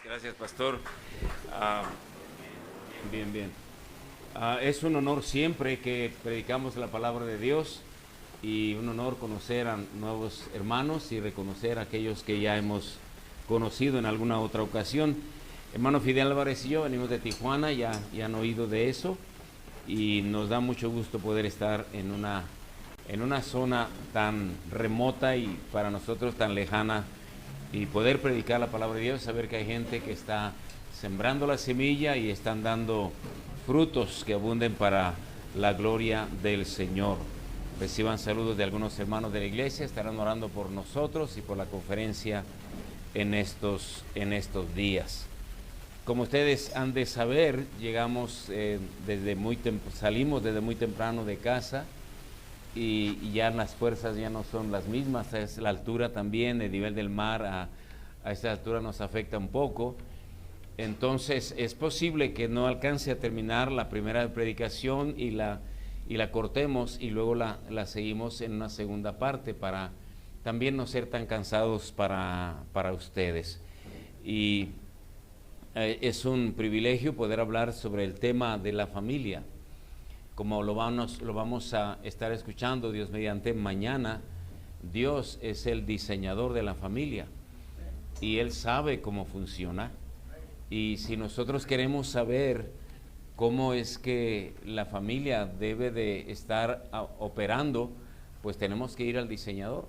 Gracias, pastor. Ah, bien. Es un honor siempre que predicamos la palabra de Dios y un honor conocer a nuevos hermanos y reconocer a aquellos que ya hemos conocido en alguna otra ocasión. Hermano Fidel Álvarez y yo venimos de Tijuana, ya han oído de eso y nos da mucho gusto poder estar en una zona tan remota y para nosotros tan lejana y poder predicar la palabra de Dios, saber que hay gente que está sembrando la semilla y están dando frutos que abunden para la gloria del Señor. Reciban saludos de algunos hermanos de la iglesia, estarán orando por nosotros y por la conferencia en estos días. Como ustedes han de saber, salimos desde muy temprano de casa y ya las fuerzas ya no son las mismas. Es la altura también, el nivel del mar a esta altura nos afecta un poco. Entonces es posible que no alcance a terminar la primera predicación y la cortemos y luego la seguimos en una segunda parte para también no ser tan cansados para ustedes. Y es un privilegio poder hablar sobre el tema de la familia. Como lo vamos a estar escuchando, Dios mediante, mañana, Dios es el diseñador de la familia y Él sabe cómo funciona. Y si nosotros queremos saber cómo es que la familia debe de estar operando, pues tenemos que ir al diseñador.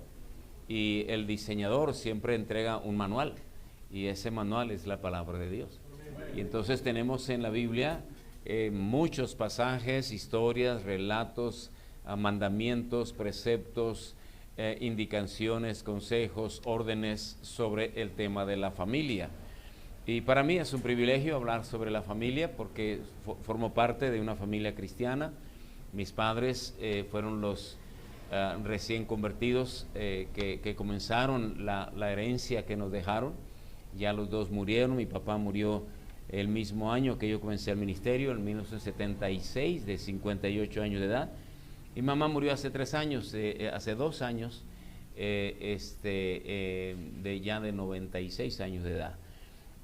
Y el diseñador siempre entrega un manual y ese manual es la palabra de Dios. Y entonces tenemos en la Biblia muchos pasajes, historias, relatos, mandamientos, preceptos, indicaciones, consejos, órdenes sobre el tema de la familia. Y para mí es un privilegio hablar sobre la familia porque formo parte de una familia cristiana. Mis padres fueron los recién convertidos que comenzaron la herencia que nos dejaron. Ya los dos murieron. Mi papá murió el mismo año que yo comencé el ministerio, en 1976, de 58 años de edad. Mi mamá murió hace 2 años, de 96 años de edad.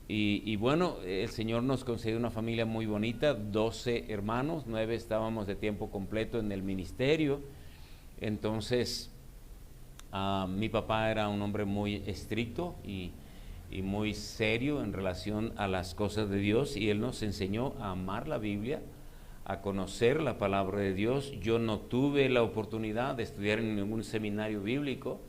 Y bueno, el Señor nos concedió una familia muy bonita, 12 hermanos, 9 estábamos de tiempo completo en el ministerio. Entonces, mi papá era un hombre muy estricto y muy serio en relación a las cosas de Dios, y Él nos enseñó a amar la Biblia, a conocer la palabra de Dios. Yo no tuve la oportunidad de estudiar en ningún seminario bíblico.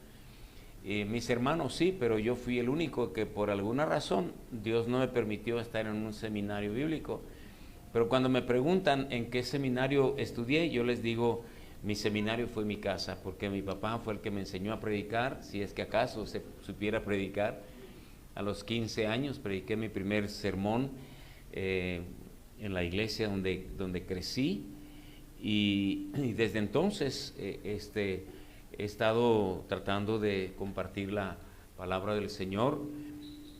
Mis hermanos sí, pero yo fui el único que por alguna razón Dios no me permitió estar en un seminario bíblico. Pero cuando me preguntan en qué seminario estudié, yo les digo, mi seminario fue mi casa, porque mi papá fue el que me enseñó a predicar, si es que acaso se supiera predicar. A los 15 años prediqué mi primer sermón en la iglesia donde crecí, y desde entonces he estado tratando de compartir la palabra del Señor.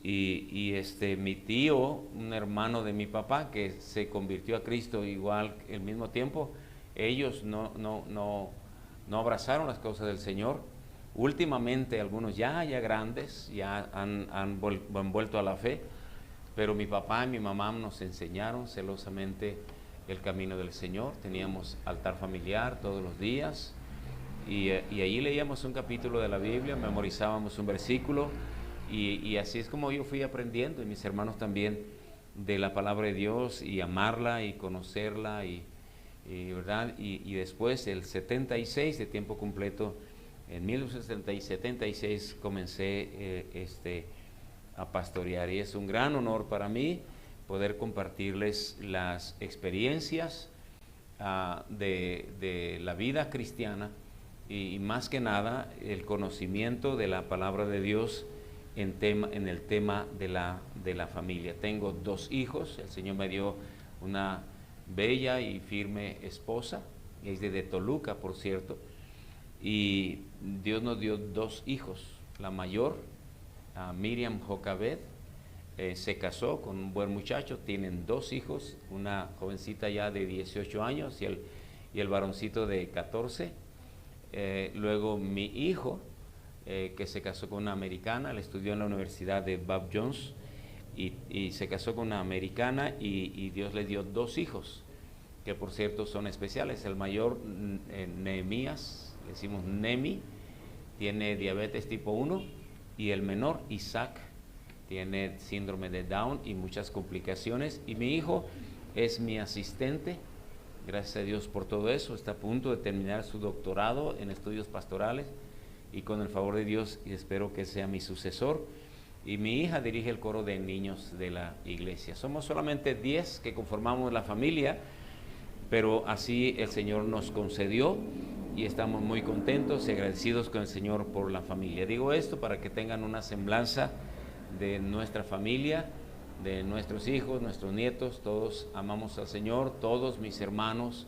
Y mi tío, un hermano de mi papá que se convirtió a Cristo igual al mismo tiempo, ellos no abrazaron las cosas del Señor. Últimamente algunos ya grandes ya han vuelto a la fe, pero mi papá y mi mamá nos enseñaron celosamente el camino del Señor. Teníamos altar familiar todos los días y allí leíamos un capítulo de la Biblia, memorizábamos un versículo y así es como yo fui aprendiendo, y mis hermanos también, de la palabra de Dios y amarla y conocerla ¿verdad? Y después el 76 de tiempo completo. En 1976 comencé a pastorear, y es un gran honor para mí poder compartirles las experiencias de la vida cristiana y más que nada el conocimiento de la palabra de Dios en el tema de la familia. Tengo 2 hijos, el Señor me dio una bella y firme esposa, es de Toluca, por cierto. Y Dios nos dio 2 hijos. La mayor, Miriam Jocabed, se casó con un buen muchacho. Tienen 2 hijos, una jovencita ya de 18 años y el varoncito de 14. Luego mi hijo, que se casó con una americana, él estudió en la Universidad de Bob Jones. y se casó con una americana y Dios le dio 2 hijos, que por cierto son especiales. El mayor, Nehemías, le decimos Nemi, tiene diabetes tipo 1, y el menor, Isaac, tiene síndrome de Down y muchas complicaciones. Y mi hijo es mi asistente, gracias a Dios por todo eso, está a punto de terminar su doctorado en estudios pastorales, y con el favor de Dios espero que sea mi sucesor. Y mi hija dirige el coro de niños de la iglesia. Somos solamente 10 que conformamos la familia, pero así el Señor nos concedió y estamos muy contentos y agradecidos con el Señor por la familia. Digo esto para que tengan una semblanza de nuestra familia, de nuestros hijos, nuestros nietos. Todos amamos al Señor, todos mis hermanos,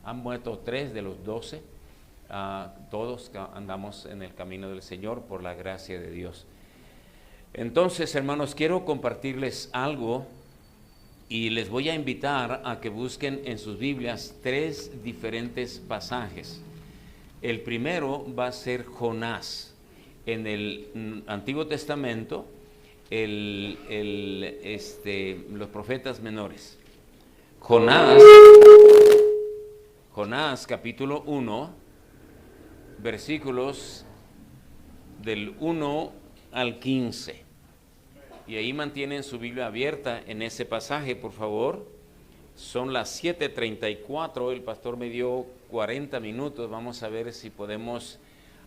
han muerto 3 de los 12, todos andamos en el camino del Señor por la gracia de Dios. Entonces, hermanos, quiero compartirles algo y les voy a invitar a que busquen en sus Biblias 3 diferentes pasajes. El primero va a ser Jonás. En el Antiguo Testamento, los profetas menores. Jonás capítulo 1, versículos del 1 al 15. Y ahí mantienen su Biblia abierta en ese pasaje, por favor. Son las 7:34, el pastor me dio 40 minutos, vamos a ver si podemos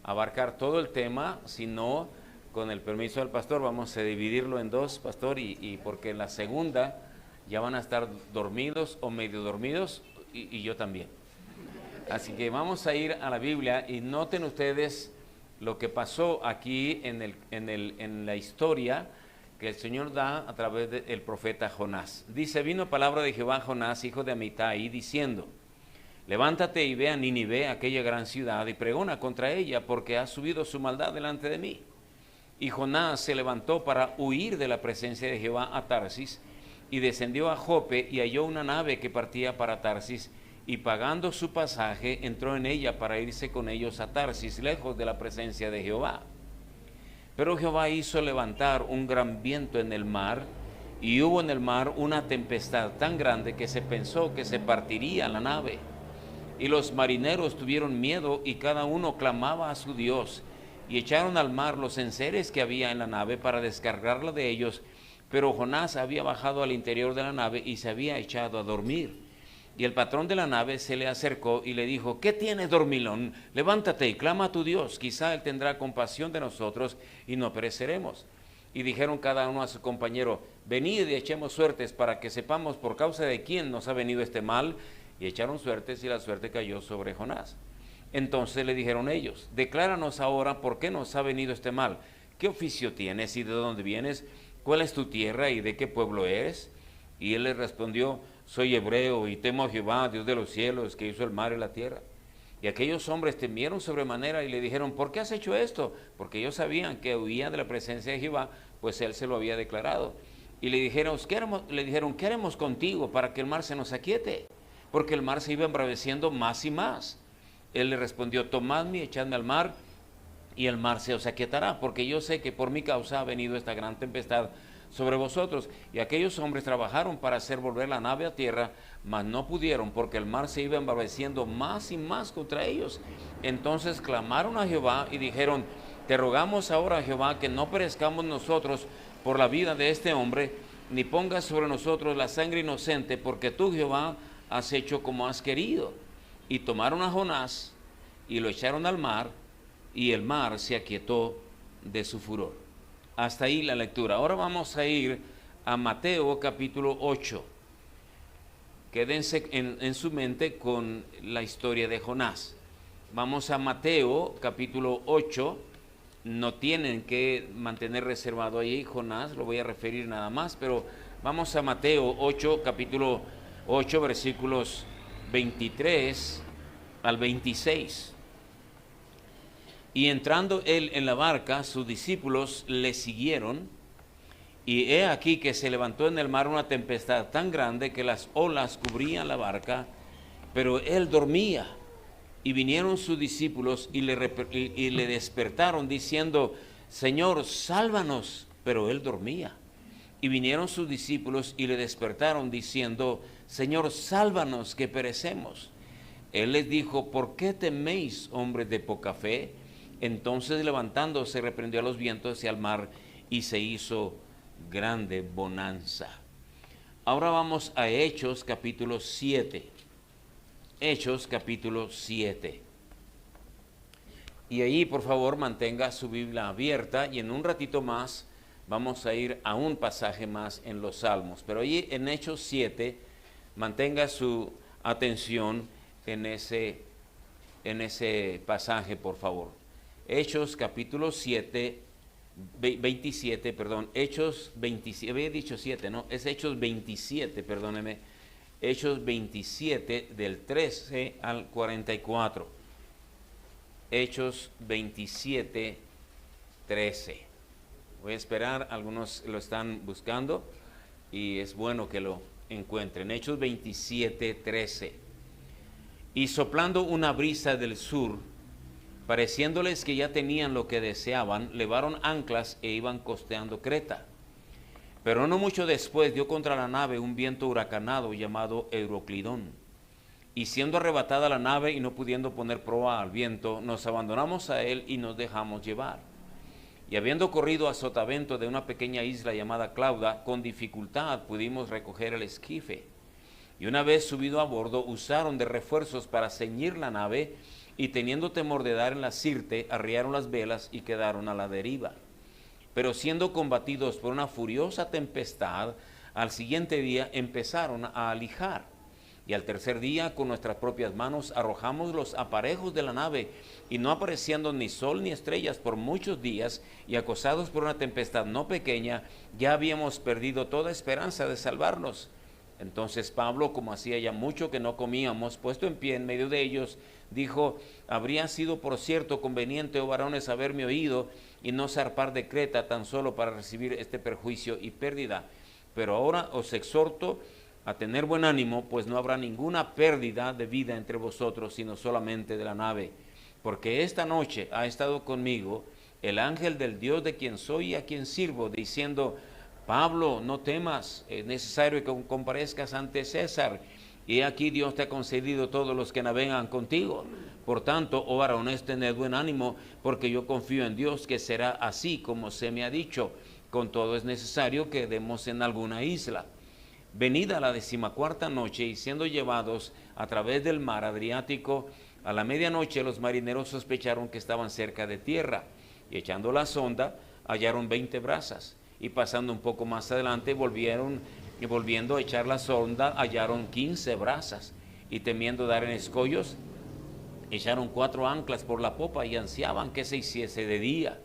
abarcar todo el tema. Si no, con el permiso del pastor, vamos a dividirlo en 2, pastor, y porque en la segunda ya van a estar dormidos o medio dormidos, y yo también. Así que vamos a ir a la Biblia y noten ustedes lo que pasó aquí en la historia que el Señor da a través del profeta Jonás. Dice: vino palabra de Jehová a Jonás, hijo de Amitai, diciendo: levántate y ve a Nínive, aquella gran ciudad, y pregona contra ella, porque ha subido su maldad delante de mí. Y Jonás se levantó para huir de la presencia de Jehová a Tarsis, y descendió a Jope, y halló una nave que partía para Tarsis, y pagando su pasaje, entró en ella para irse con ellos a Tarsis, lejos de la presencia de Jehová. Pero Jehová hizo levantar un gran viento en el mar, y hubo en el mar una tempestad tan grande que se pensó que se partiría la nave. Y los marineros tuvieron miedo, y cada uno clamaba a su Dios, y echaron al mar los enseres que había en la nave para descargarla de ellos. Pero Jonás había bajado al interior de la nave y se había echado a dormir. Y el patrón de la nave se le acercó y le dijo: ¿qué tienes, dormilón? Levántate y clama a tu Dios, quizá él tendrá compasión de nosotros y no pereceremos. Y dijeron cada uno a su compañero: venid y echemos suertes para que sepamos por causa de quién nos ha venido este mal. Y echaron suertes, y la suerte cayó sobre Jonás. Entonces le dijeron ellos: decláranos ahora por qué nos ha venido este mal. ¿Qué oficio tienes y de dónde vienes? ¿Cuál es tu tierra y de qué pueblo eres? Y él les respondió: soy hebreo y temo a Jehová, Dios de los cielos, que hizo el mar y la tierra. Y aquellos hombres temieron sobremanera y le dijeron: ¿por qué has hecho esto? Porque ellos sabían que huía de la presencia de Jehová, pues él se lo había declarado. Y le dijeron: ¿qué haremos contigo para que el mar se nos aquiete? Porque el mar se iba embraveciendo más y más. Él le respondió: tomadme y echadme al mar, y el mar se os aquietará, porque yo sé que por mi causa ha venido esta gran tempestad sobre vosotros. Y aquellos hombres trabajaron para hacer volver la nave a tierra, mas no pudieron, porque el mar se iba embraveciendo más y más contra ellos. Entonces clamaron a Jehová y dijeron: te rogamos ahora, Jehová, que no perezcamos nosotros por la vida de este hombre, ni pongas sobre nosotros la sangre inocente, porque tú, Jehová, has hecho como has querido. Y tomaron a Jonás y lo echaron al mar, y el mar se aquietó de su furor. Hasta ahí la lectura. Ahora vamos a ir a Mateo capítulo 8. Quédense en su mente con la historia de Jonás. Vamos a Mateo capítulo 8. No tienen que mantener reservado ahí Jonás, lo voy a referir nada más, pero vamos a Mateo 8, capítulo 8, versículos 23 al 26. Y entrando él en la barca, sus discípulos le siguieron, y he aquí que se levantó en el mar una tempestad tan grande que las olas cubrían la barca, pero él dormía. Y vinieron sus discípulos y le despertaron diciendo: Señor, sálvanos. Pero él dormía. Y vinieron sus discípulos y le despertaron diciendo: Señor, sálvanos que perecemos. Él les dijo: ¿por qué teméis, hombres de poca fe? Entonces levantándose reprendió a los vientos y al mar, y se hizo grande bonanza. Ahora vamos a Hechos capítulo 7. Hechos capítulo 7. Y ahí, por favor, mantenga su Biblia abierta, y en un ratito más vamos a ir a un pasaje más en los Salmos. Pero ahí en Hechos 7, mantenga su atención en ese pasaje, por favor. Hechos capítulo 7, 27, perdón, Hechos 27, había dicho 7, ¿no? Es Hechos 27, perdóneme. Hechos 27 del 13 al 44. Hechos 27, 13. Voy a esperar, algunos lo están buscando y es bueno que lo encuentren. Hechos 27, 13. Y soplando una brisa del sur, pareciéndoles que ya tenían lo que deseaban, levaron anclas e iban costeando Creta. Pero no mucho después dio contra la nave un viento huracanado llamado Euroclidón. Y siendo arrebatada la nave y no pudiendo poner proa al viento, nos abandonamos a él y nos dejamos llevar. Y habiendo corrido a sotavento de una pequeña isla llamada Clauda, con dificultad pudimos recoger el esquife. Y una vez subido a bordo, usaron de refuerzos para ceñir la nave, y teniendo temor de dar en la sirte, arriaron las velas y quedaron a la deriva. Pero siendo combatidos por una furiosa tempestad, al siguiente día empezaron a alijar. Y al tercer día, con nuestras propias manos, arrojamos los aparejos de la nave, y no apareciendo ni sol ni estrellas por muchos días, y acosados por una tempestad no pequeña, ya habíamos perdido toda esperanza de salvarnos. Entonces Pablo, como hacía ya mucho que no comíamos, puesto en pie en medio de ellos, dijo: habría sido por cierto conveniente, oh varones, haberme oído y no zarpar de Creta tan solo para recibir este perjuicio y pérdida. Pero ahora os exhorto a tener buen ánimo, pues no habrá ninguna pérdida de vida entre vosotros, sino solamente de la nave. Porque esta noche ha estado conmigo el ángel del Dios de quien soy y a quien sirvo, diciendo: Pablo, no temas, es necesario que comparezcas ante César, y aquí Dios te ha concedido todos los que navegan contigo. Por tanto, oh varones, tened buen ánimo, porque yo confío en Dios que será así como se me ha dicho. Con todo es necesario que demos en alguna isla. Venida la 14ª noche, y siendo llevados a través del mar Adriático, a la medianoche los marineros sospecharon que estaban cerca de tierra, y echando la sonda hallaron 20 brazas, y pasando un poco más adelante volviendo a echar la sonda hallaron 15 brazas, y temiendo dar en escollos echaron 4 anclas por la popa y ansiaban que se hiciese de día.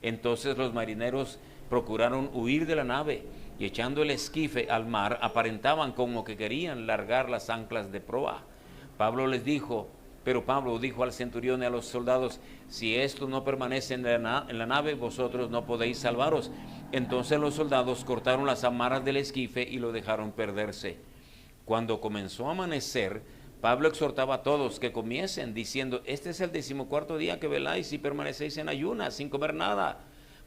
Entonces los marineros procuraron huir de la nave, y echando el esquife al mar aparentaban como que querían largar las anclas de proa. Pero Pablo dijo al centurión y a los soldados: si esto no permanece en la nave, vosotros no podéis salvaros. Entonces los soldados cortaron las amarras del esquife y lo dejaron perderse. Cuando comenzó a amanecer, Pablo exhortaba a todos que comiesen, diciendo: este es el 14º día que veláis y permanecéis en ayunas, sin comer nada.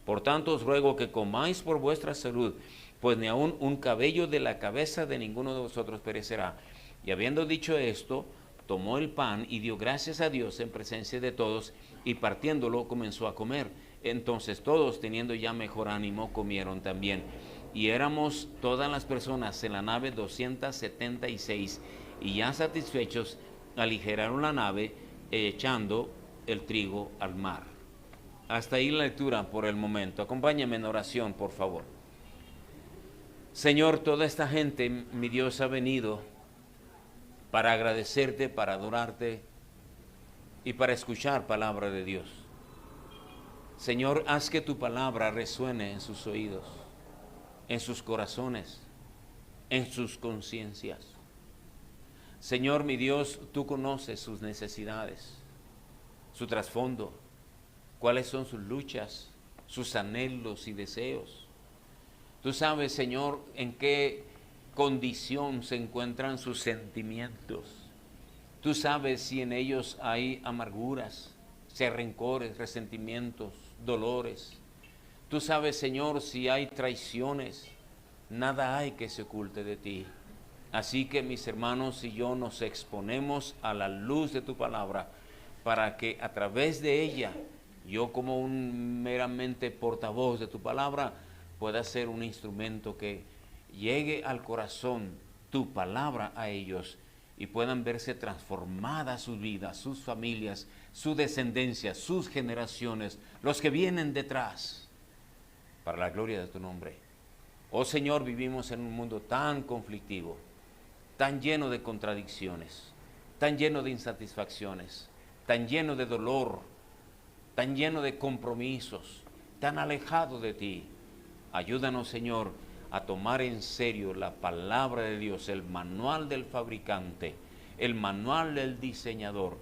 Por tanto os ruego que comáis por vuestra salud, pues ni aun un cabello de la cabeza de ninguno de vosotros perecerá. Y habiendo dicho esto, tomó el pan y dio gracias a Dios en presencia de todos, y partiéndolo comenzó a comer. Entonces todos, teniendo ya mejor ánimo, comieron también. Y éramos todas las personas en la nave 276, y ya satisfechos aligeraron la nave, echando el trigo al mar. Hasta ahí la lectura por el momento. Acompáñame en oración, por favor. Señor, toda esta gente, mi Dios, ha venido para agradecerte, para adorarte y para escuchar palabra de Dios. Señor, haz que tu palabra resuene en sus oídos, en sus corazones, en sus conciencias. Señor, mi Dios, tú conoces sus necesidades, su trasfondo, cuáles son sus luchas, sus anhelos y deseos. Tú sabes, Señor, en qué condición se encuentran sus sentimientos. Tú sabes si en ellos hay amarguras, si hay rencores, resentimientos, dolores. Tú sabes, Señor, si hay traiciones, nada hay que se oculte de ti. Así que mis hermanos y yo nos exponemos a la luz de tu palabra para que a través de ella, yo como un meramente portavoz de tu palabra, pueda ser un instrumento que llegue al corazón tu palabra a ellos y puedan verse transformadas sus vidas, sus familias, su descendencia, sus generaciones, los que vienen detrás, para la gloria de tu nombre. Oh Señor, vivimos en un mundo tan conflictivo, tan lleno de contradicciones, tan lleno de insatisfacciones, tan lleno de dolor, tan lleno de compromisos, tan alejado de ti. Ayúdanos, Señor, a tomar en serio la palabra de Dios, el manual del fabricante, el manual del diseñador,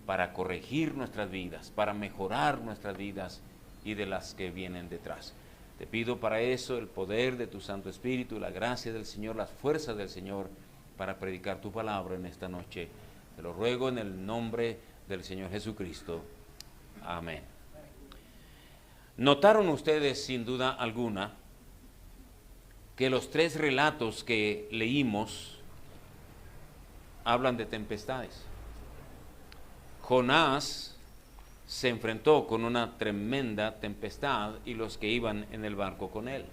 para corregir nuestras vidas, para mejorar nuestras vidas y de las que vienen detrás. Te pido para eso el poder de tu Santo Espíritu, la gracia del Señor, las fuerzas del Señor, para predicar tu palabra en esta noche. Te lo ruego en el nombre del Señor Jesucristo. Amén. ¿Notaron ustedes, sin duda alguna, que los tres relatos que leímos hablan de tempestades? Jonás se enfrentó con una tremenda tempestad y los que iban en el barco con él.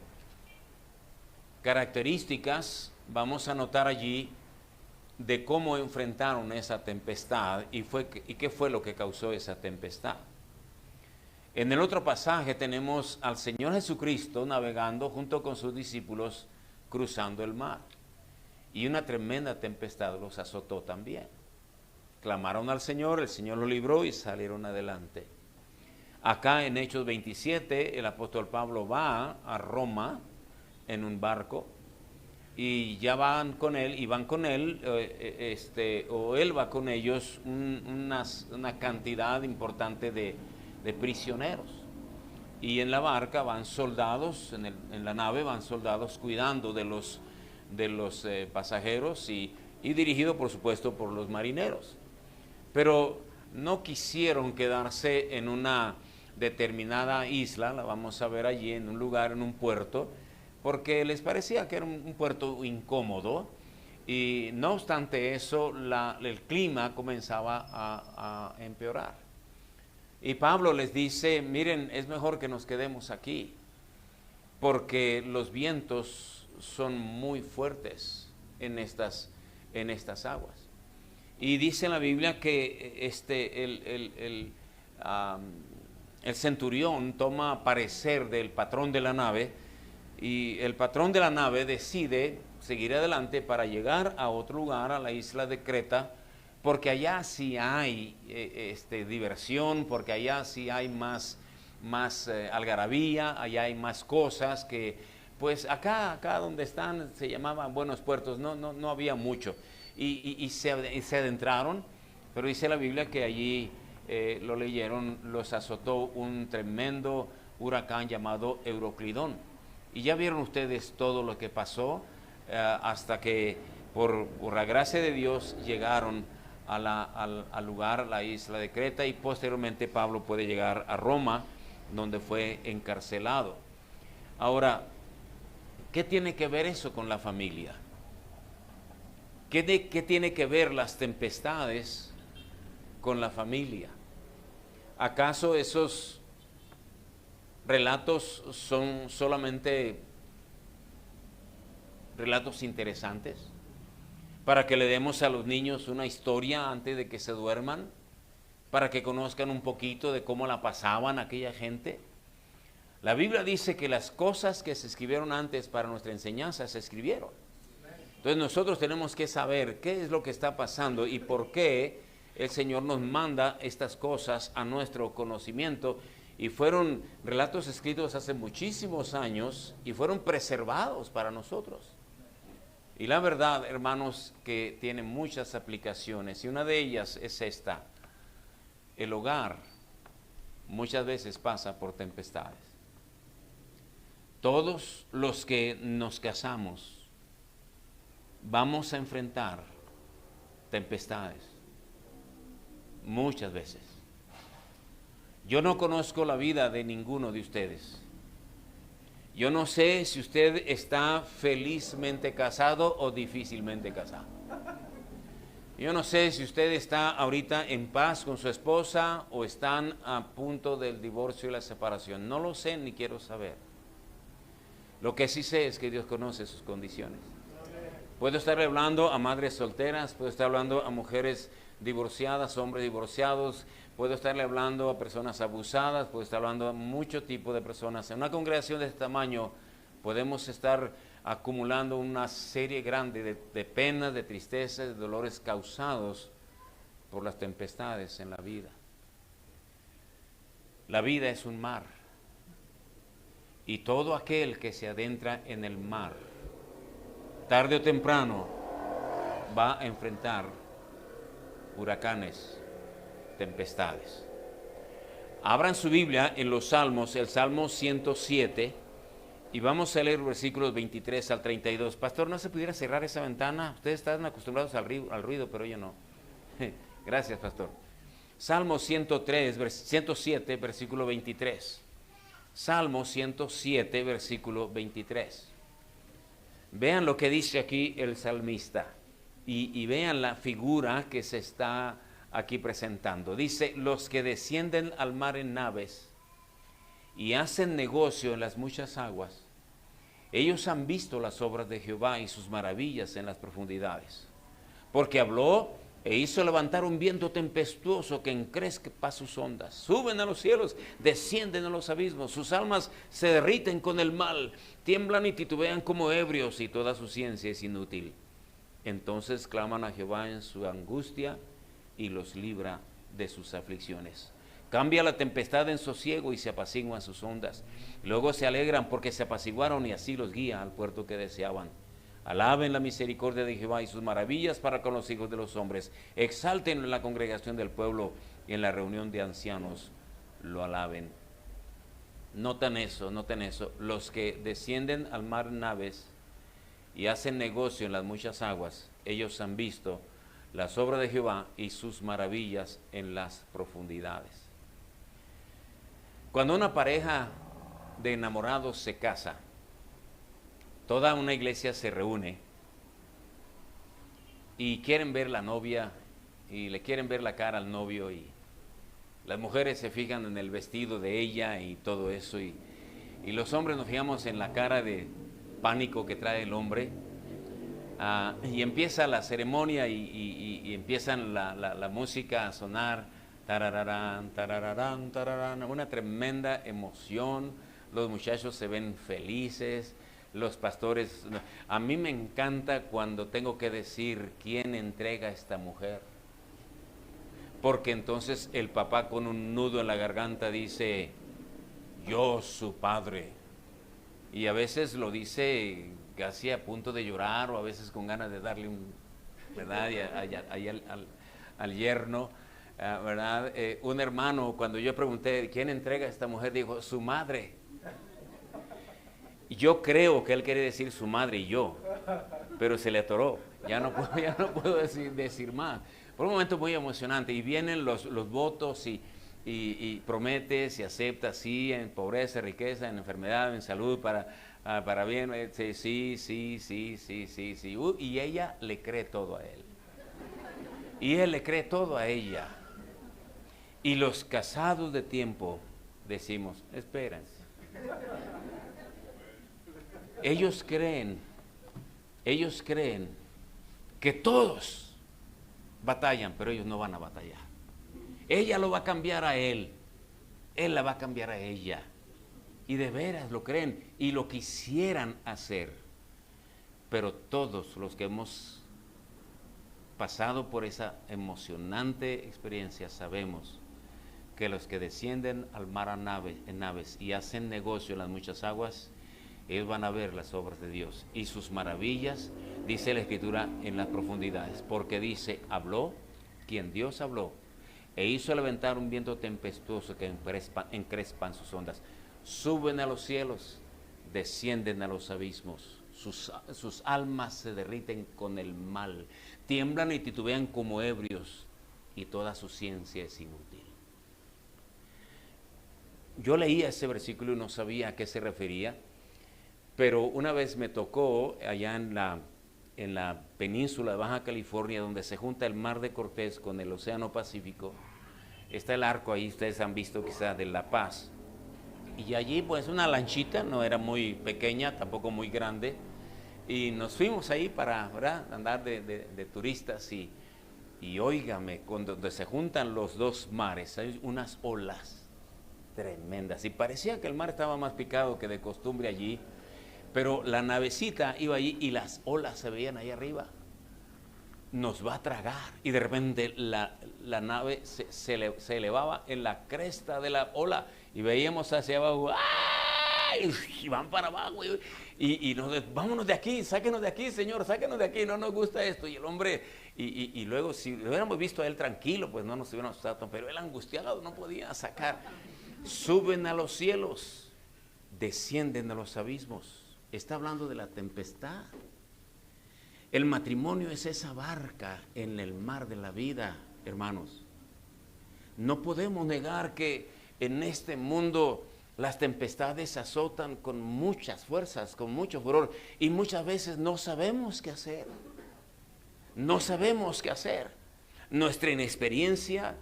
Características vamos a notar allí de cómo enfrentaron esa tempestad y qué fue lo que causó esa tempestad. En el otro pasaje tenemos al Señor Jesucristo navegando junto con sus discípulos cruzando el mar. Y una tremenda tempestad los azotó también. Clamaron al Señor, el Señor los libró y salieron adelante. Acá en Hechos 27, el apóstol Pablo va a Roma en un barco y ya van con él, y van con él, o él va con ellos, una cantidad importante de prisioneros. Y en la barca van soldados, en la nave van soldados cuidando de los pasajeros y dirigido por supuesto por los marineros. Pero no quisieron quedarse en una determinada isla, la vamos a ver allí en un lugar, en un puerto, porque les parecía que era un puerto incómodo y no obstante eso el clima comenzaba a empeorar. Y Pablo les dice, miren, es mejor que nos quedemos aquí, porque los vientos son muy fuertes en estas aguas. Y dice en la Biblia que el centurión toma parecer del patrón de la nave, y el patrón de la nave decide seguir adelante para llegar a otro lugar, a la isla de Creta, porque allá sí hay diversión, porque allá sí hay más algarabía, allá hay más cosas que, pues acá donde están se llamaban buenos puertos, no había mucho. Y se adentraron, pero dice la Biblia que allí, lo leyeron, los azotó un tremendo huracán llamado Euroclidón. Y ya vieron ustedes todo lo que pasó, hasta que por la gracia de Dios llegaron al lugar, la isla de Creta, y posteriormente Pablo puede llegar a Roma, donde fue encarcelado. Ahora, ¿qué tiene que ver eso con la familia? ¿Qué tiene que ver las tempestades con la familia? ¿Acaso esos relatos son solamente relatos interesantes para que le demos a los niños una historia antes de que se duerman, para que conozcan un poquito de cómo la pasaban aquella gente? La Biblia dice que las cosas que se escribieron antes para nuestra enseñanza se escribieron. Entonces nosotros tenemos que saber qué es lo que está pasando y por qué el Señor nos manda estas cosas a nuestro conocimiento. Y fueron relatos escritos hace muchísimos años y fueron preservados para nosotros. Y la verdad, hermanos, que tiene muchas aplicaciones, y una de ellas es esta: el hogar muchas veces pasa por tempestades. Todos los que nos casamos vamos a enfrentar tempestades muchas veces. Yo no conozco la vida de ninguno de ustedes. Yo no sé si usted está felizmente casado o difícilmente casado. Yo no sé si usted está ahorita en paz con su esposa o están a punto del divorcio y la separación. No lo sé ni quiero saber. Lo que sí sé es que Dios conoce sus condiciones. Puedo estar hablando a madres solteras, puedo estar hablando a mujeres divorciadas, hombres divorciados, puedo estarle hablando a personas abusadas, puedo estar hablando a mucho tipo de personas. En una congregación de este tamaño podemos estar acumulando una serie grande de penas, de tristezas, de dolores causados por las tempestades en la vida. La vida es un mar, y todo aquel que se adentra en el mar, tarde o temprano, va a enfrentar huracanes, tempestades. Abran su Biblia en los Salmos, el Salmo 107, y vamos a leer versículos 23 al 32. Pastor, ¿no se pudiera cerrar esa ventana? Ustedes están acostumbrados al ruido, pero yo no. Gracias, pastor. Salmo 107, versículo 23. Salmo 107, versículo 23. Vean lo que dice aquí el salmista y vean la figura que se está aquí presentando. Dice: los que descienden al mar en naves y hacen negocio en las muchas aguas, ellos han visto las obras de Jehová y sus maravillas en las profundidades. Porque habló e hizo levantar un viento tempestuoso que encrespa sus ondas. Suben a los cielos, descienden a los abismos. Sus almas se derriten con el mal, tiemblan y titubean como ebrios, y toda su ciencia es inútil. Entonces claman a Jehová en su angustia y los libra de sus aflicciones. Cambia la tempestad en sosiego y se apaciguan sus ondas. Luego se alegran porque se apaciguaron, y así los guía al puerto que deseaban. Alaben la misericordia de Jehová y sus maravillas para con los hijos de los hombres. Exalten en la congregación del pueblo y en la reunión de ancianos lo alaben. Noten eso. Los que descienden al mar en naves y hacen negocio en las muchas aguas, ellos han visto las obras de Jehová y sus maravillas en las profundidades. Cuando una pareja de enamorados se casa, toda una iglesia se reúne y quieren ver la novia y le quieren ver la cara al novio, y las mujeres se fijan en el vestido de ella y todo eso, y los hombres nos fijamos en la cara de pánico que trae el hombre. Y empieza la ceremonia y empiezan la música a sonar, tarararán, tarararán, tararán, una tremenda emoción. Los muchachos se ven felices, los pastores. A mí me encanta cuando tengo que decir quién entrega a esta mujer, porque entonces el papá, con un nudo en la garganta, dice: yo, su padre. Y a veces lo dice casi a punto de llorar, o a veces con ganas de darle un, ¿verdad?, al yerno, ¿verdad? Un hermano, cuando yo pregunté quién entrega a esta mujer, dijo: su madre. Y yo creo que él quiere decir su madre y yo, pero se le atoró, ya no puedo decir más. Por un momento muy emocionante, y vienen los votos, y prometes y aceptas, sí, en pobreza, riqueza, en enfermedad, en salud, para bien, sí. Y ella le cree todo a él. Y él le cree todo a ella. Y los casados de tiempo decimos: espérense. Ellos creen que todos batallan, pero ellos no van a batallar. Ella lo va a cambiar a él la va a cambiar a ella. Y de veras lo creen y lo quisieran hacer. Pero todos los que hemos pasado por esa emocionante experiencia sabemos que los que descienden al mar en naves y hacen negocio en las muchas aguas, ellos van a ver las obras de Dios y sus maravillas, dice la Escritura, en las profundidades. Porque dice: habló quien Dios habló, e hizo levantar un viento tempestuoso que encrespan sus ondas. Suben a los cielos, descienden a los abismos. Sus almas se derriten con el mal, tiemblan y titubean como ebrios, y toda su ciencia es inútil. Yo leía ese versículo y no sabía a qué se refería. Pero una vez me tocó allá en la península de Baja California, donde se junta el Mar de Cortés con el Océano Pacífico. Está el arco ahí, ustedes han visto quizás, de La Paz. Y allí pues una lanchita, no era muy pequeña, tampoco muy grande. Y nos fuimos ahí para, ¿verdad?, andar de turistas. Y óigame, donde se juntan los dos mares, hay unas olas tremendas. Y parecía que el mar estaba más picado que de costumbre allí. Pero la navecita iba allí y las olas se veían ahí arriba. Nos va a tragar. Y de repente la nave se elevaba en la cresta de la ola y veíamos hacia abajo. ¡Ay! Y van para abajo. Y vámonos de aquí, sáquenos de aquí, señor, sáquenos de aquí, no nos gusta esto. Y el hombre, y luego si lo hubiéramos visto a él tranquilo, pues no nos hubiéramos asustado, pero él angustiado no podía sacar. Suben a los cielos, descienden a los abismos. Está hablando de la tempestad. El matrimonio es esa barca en el mar de la vida, hermanos. No podemos negar que en este mundo las tempestades azotan con muchas fuerzas, con mucho furor, y muchas veces no sabemos qué hacer. No sabemos qué hacer. Nuestra inexperiencia,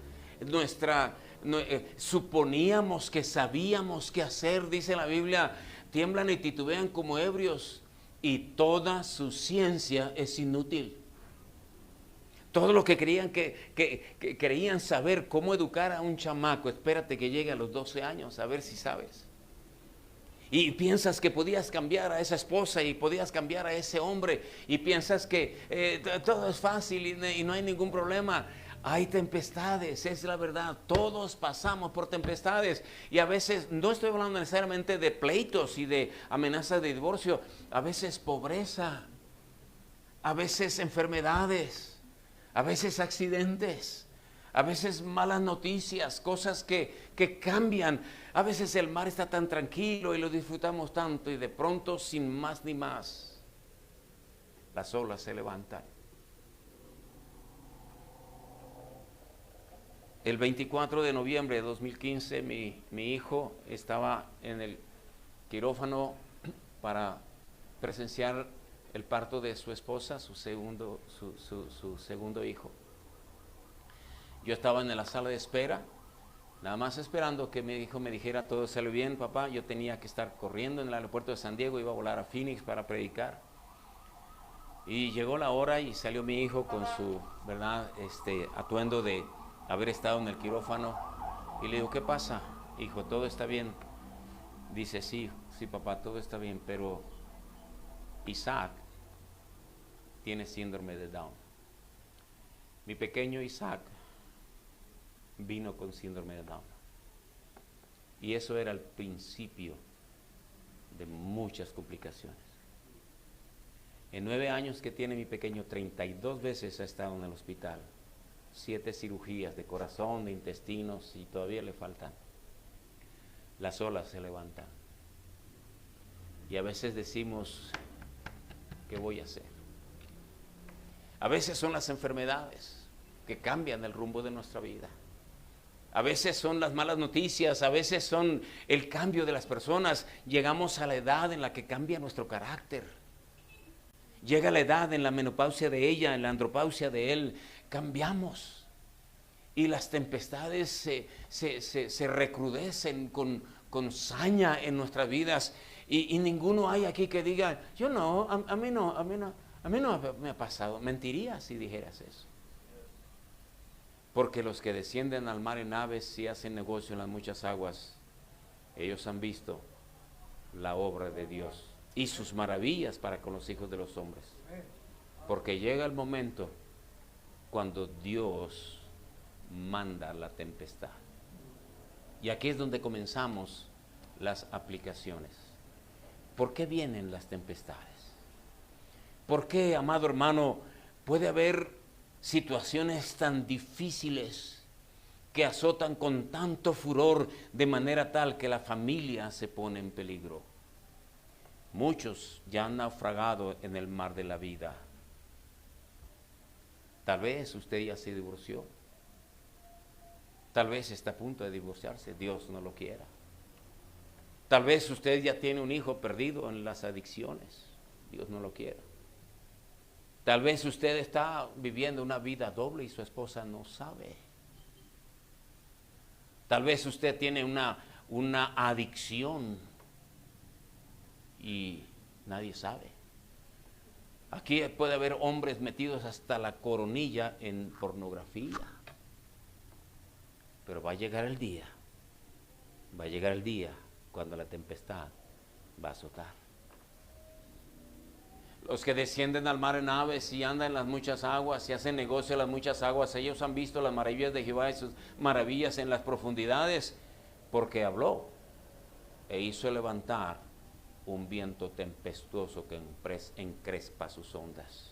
suponíamos que sabíamos qué hacer, dice la Biblia. Tiemblan y titubean como ebrios y toda su ciencia es inútil. Todo lo que creían que querían saber cómo educar a un chamaco, espérate que llegue a los 12 años a ver si sabes. Y piensas que podías cambiar a esa esposa y podías cambiar a ese hombre y piensas que todo es fácil y no hay ningún problema. Hay tempestades, es la verdad, todos pasamos por tempestades y a veces, no estoy hablando necesariamente de pleitos y de amenazas de divorcio, a veces pobreza, a veces enfermedades, a veces accidentes, a veces malas noticias, cosas que cambian. A veces el mar está tan tranquilo y lo disfrutamos tanto y de pronto, sin más ni más, las olas se levantan. El 24 de noviembre de 2015 mi hijo estaba en el quirófano para presenciar el parto de su esposa, su segundo hijo. Yo estaba en la sala de espera, nada más esperando que mi hijo me dijera todo salió bien, papá. Yo tenía que estar corriendo en el aeropuerto de San Diego, iba a volar a Phoenix para predicar. Y llegó la hora y salió mi hijo con su, ¿verdad?, atuendo de haber estado en el quirófano. Y le digo, ¿qué pasa, hijo? ¿Todo está bien? Dice, sí, papá, todo está bien, pero Isaac tiene síndrome de Down. Mi pequeño Isaac vino con síndrome de Down. Y eso era el principio de muchas complicaciones. En 9 años que tiene mi pequeño, 32 veces ha estado en el hospital. 7 cirugías de corazón, de intestinos, y todavía le faltan. Las olas se levantan. Y a veces decimos, ¿qué voy a hacer? A veces son las enfermedades que cambian el rumbo de nuestra vida. A veces son las malas noticias, a veces son el cambio de las personas. Llegamos a la edad en la que cambia nuestro carácter. Llega la edad en la menopausia de ella, en la andropausia de él, cambiamos. Y las tempestades se recrudecen con saña en nuestras vidas. Y ninguno hay aquí que diga, yo no, a mí no me ha pasado. Mentiría si dijeras eso. Porque los que descienden al mar en naves y hacen negocio en las muchas aguas, ellos han visto la obra de Dios y sus maravillas para con los hijos de los hombres. Porque llega el momento cuando Dios manda la tempestad. Y aquí es donde comenzamos las aplicaciones. ¿Por qué vienen las tempestades? ¿Por qué, amado hermano, puede haber situaciones tan difíciles que azotan con tanto furor de manera tal que la familia se pone en peligro? Muchos ya han naufragado en el mar de la vida. Tal vez usted ya se divorció. Tal vez está a punto de divorciarse, Dios no lo quiera. Tal vez usted ya tiene un hijo perdido en las adicciones. Dios no lo quiera. Tal vez usted está viviendo una vida doble y su esposa no sabe. Tal vez usted tiene una adicción y nadie sabe. Aquí puede haber hombres metidos hasta la coronilla en pornografía. Pero va a llegar el día cuando la tempestad va a azotar. Los que descienden al mar en aves y andan en las muchas aguas y hacen negocio en las muchas aguas, ellos han visto las maravillas de Jehová y sus maravillas en las profundidades, porque habló e hizo levantar un viento tempestuoso que encrespa sus ondas.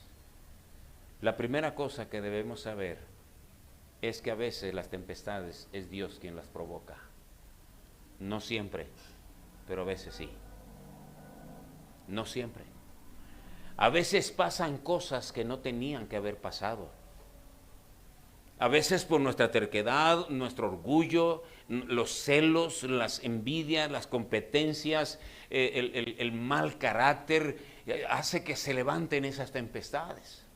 La primera cosa que debemos saber es que a veces las tempestades es Dios quien las provoca. No siempre, pero a veces sí. No siempre. A veces pasan cosas que no tenían que haber pasado. A veces por nuestra terquedad, nuestro orgullo, los celos, las envidias, las competencias, el mal carácter, hace que se levanten esas tempestades.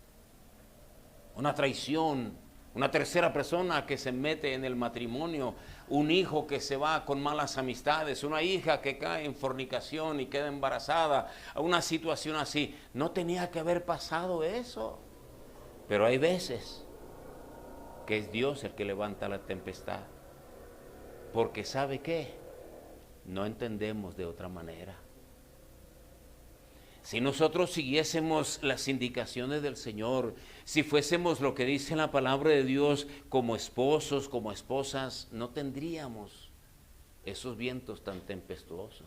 Una traición, una tercera persona que se mete en el matrimonio, un hijo que se va con malas amistades, una hija que cae en fornicación y queda embarazada, una situación así. No tenía que haber pasado eso, pero hay veces que es Dios el que levanta la tempestad, porque ¿sabe qué? No entendemos de otra manera. Si nosotros siguiésemos las indicaciones del Señor, si fuésemos lo que dice la palabra de Dios como esposos, como esposas, no tendríamos esos vientos tan tempestuosos.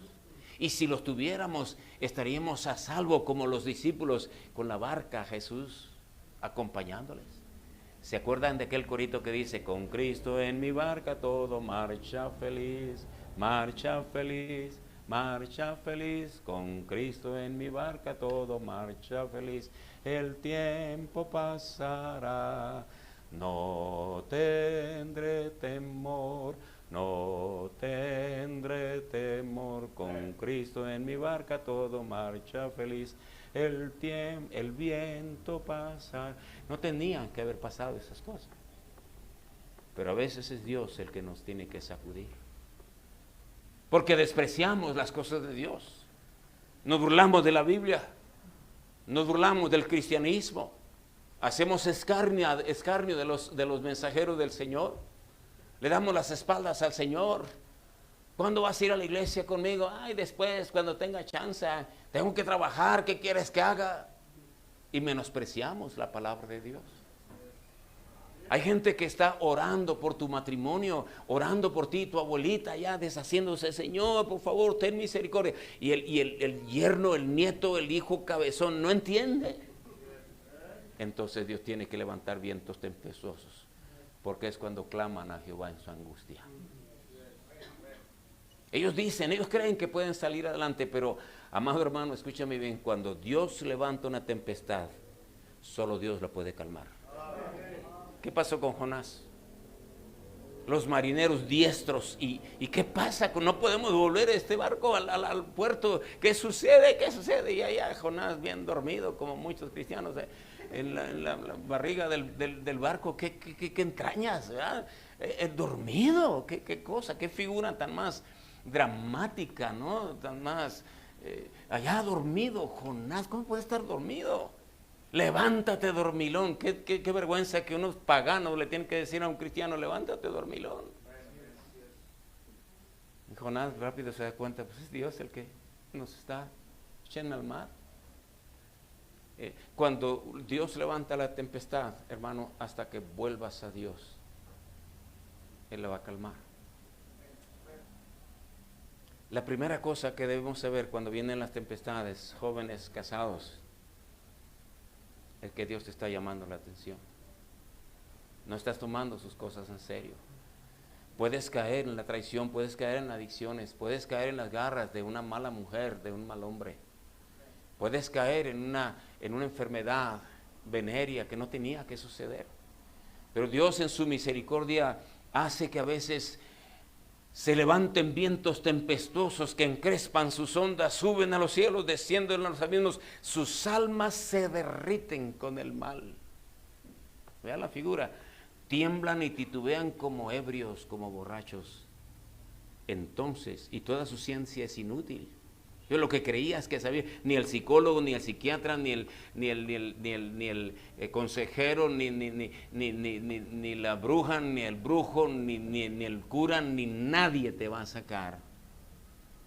Y si los tuviéramos, estaríamos a salvo como los discípulos con la barca, Jesús acompañándoles. ¿Se acuerdan de aquel corito que dice: con Cristo en mi barca todo marcha feliz, marcha feliz? Marcha feliz, con Cristo en mi barca todo marcha feliz, el tiempo pasará, no tendré temor, no tendré temor, con Cristo en mi barca todo marcha feliz, el viento pasará. No tenían que haber pasado esas cosas, pero a veces es Dios el que nos tiene que sacudir. Porque despreciamos las cosas de Dios. Nos burlamos de la Biblia. Nos burlamos del cristianismo. Hacemos escarnio de los mensajeros del Señor. Le damos las espaldas al Señor. ¿Cuándo vas a ir a la iglesia conmigo? Ay, después, cuando tenga chance. Tengo que trabajar. ¿Qué quieres que haga? Y menospreciamos la palabra de Dios. Hay gente que está orando por tu matrimonio, orando por ti, tu abuelita ya deshaciéndose. Señor, por favor, ten misericordia. Y el yerno, el nieto, el hijo cabezón no entiende. Entonces Dios tiene que levantar vientos tempestuosos, porque es cuando claman a Jehová en su angustia. Ellos creen que pueden salir adelante, pero, amado hermano, escúchame bien, cuando Dios levanta una tempestad, solo Dios la puede calmar. ¿Qué pasó con Jonás? Los marineros diestros. ¿Y qué pasa? No podemos volver este barco al puerto. ¿Qué sucede? ¿Qué sucede? Y allá Jonás bien dormido, como muchos cristianos, en la barriga del barco. ¿Qué entrañas? ¿Verdad? Dormido. ¿Qué cosa? ¿Qué figura tan más dramática, ¿no? Tan más... allá dormido, Jonás. ¿Cómo puede estar dormido? Levántate, dormilón. Qué vergüenza que unos paganos le tienen que decir a un cristiano: levántate, dormilón. Y Jonás rápido se da cuenta, pues es Dios el que nos está echando al mar. Cuando Dios levanta la tempestad, hermano, hasta que vuelvas a Dios, Él la va a calmar. La primera cosa que debemos saber cuando vienen las tempestades, jóvenes casados, es que Dios te está llamando la atención. No estás tomando sus cosas en serio. Puedes caer en la traición, puedes caer en adicciones, puedes caer en las garras de una mala mujer, de un mal hombre. Puedes caer en una enfermedad venérea que no tenía que suceder. Pero Dios en su misericordia hace que a veces Se levanten vientos tempestuosos que encrespan sus ondas, suben a los cielos, descienden a los abismos, sus almas se derriten con el mal. Vea la figura, tiemblan y titubean como ebrios, como borrachos. Entonces, y toda su ciencia es inútil. Yo lo que creías que sabía, ni el psicólogo, ni el psiquiatra, ni el consejero, ni la bruja, ni el brujo, ni el cura, ni nadie te va a sacar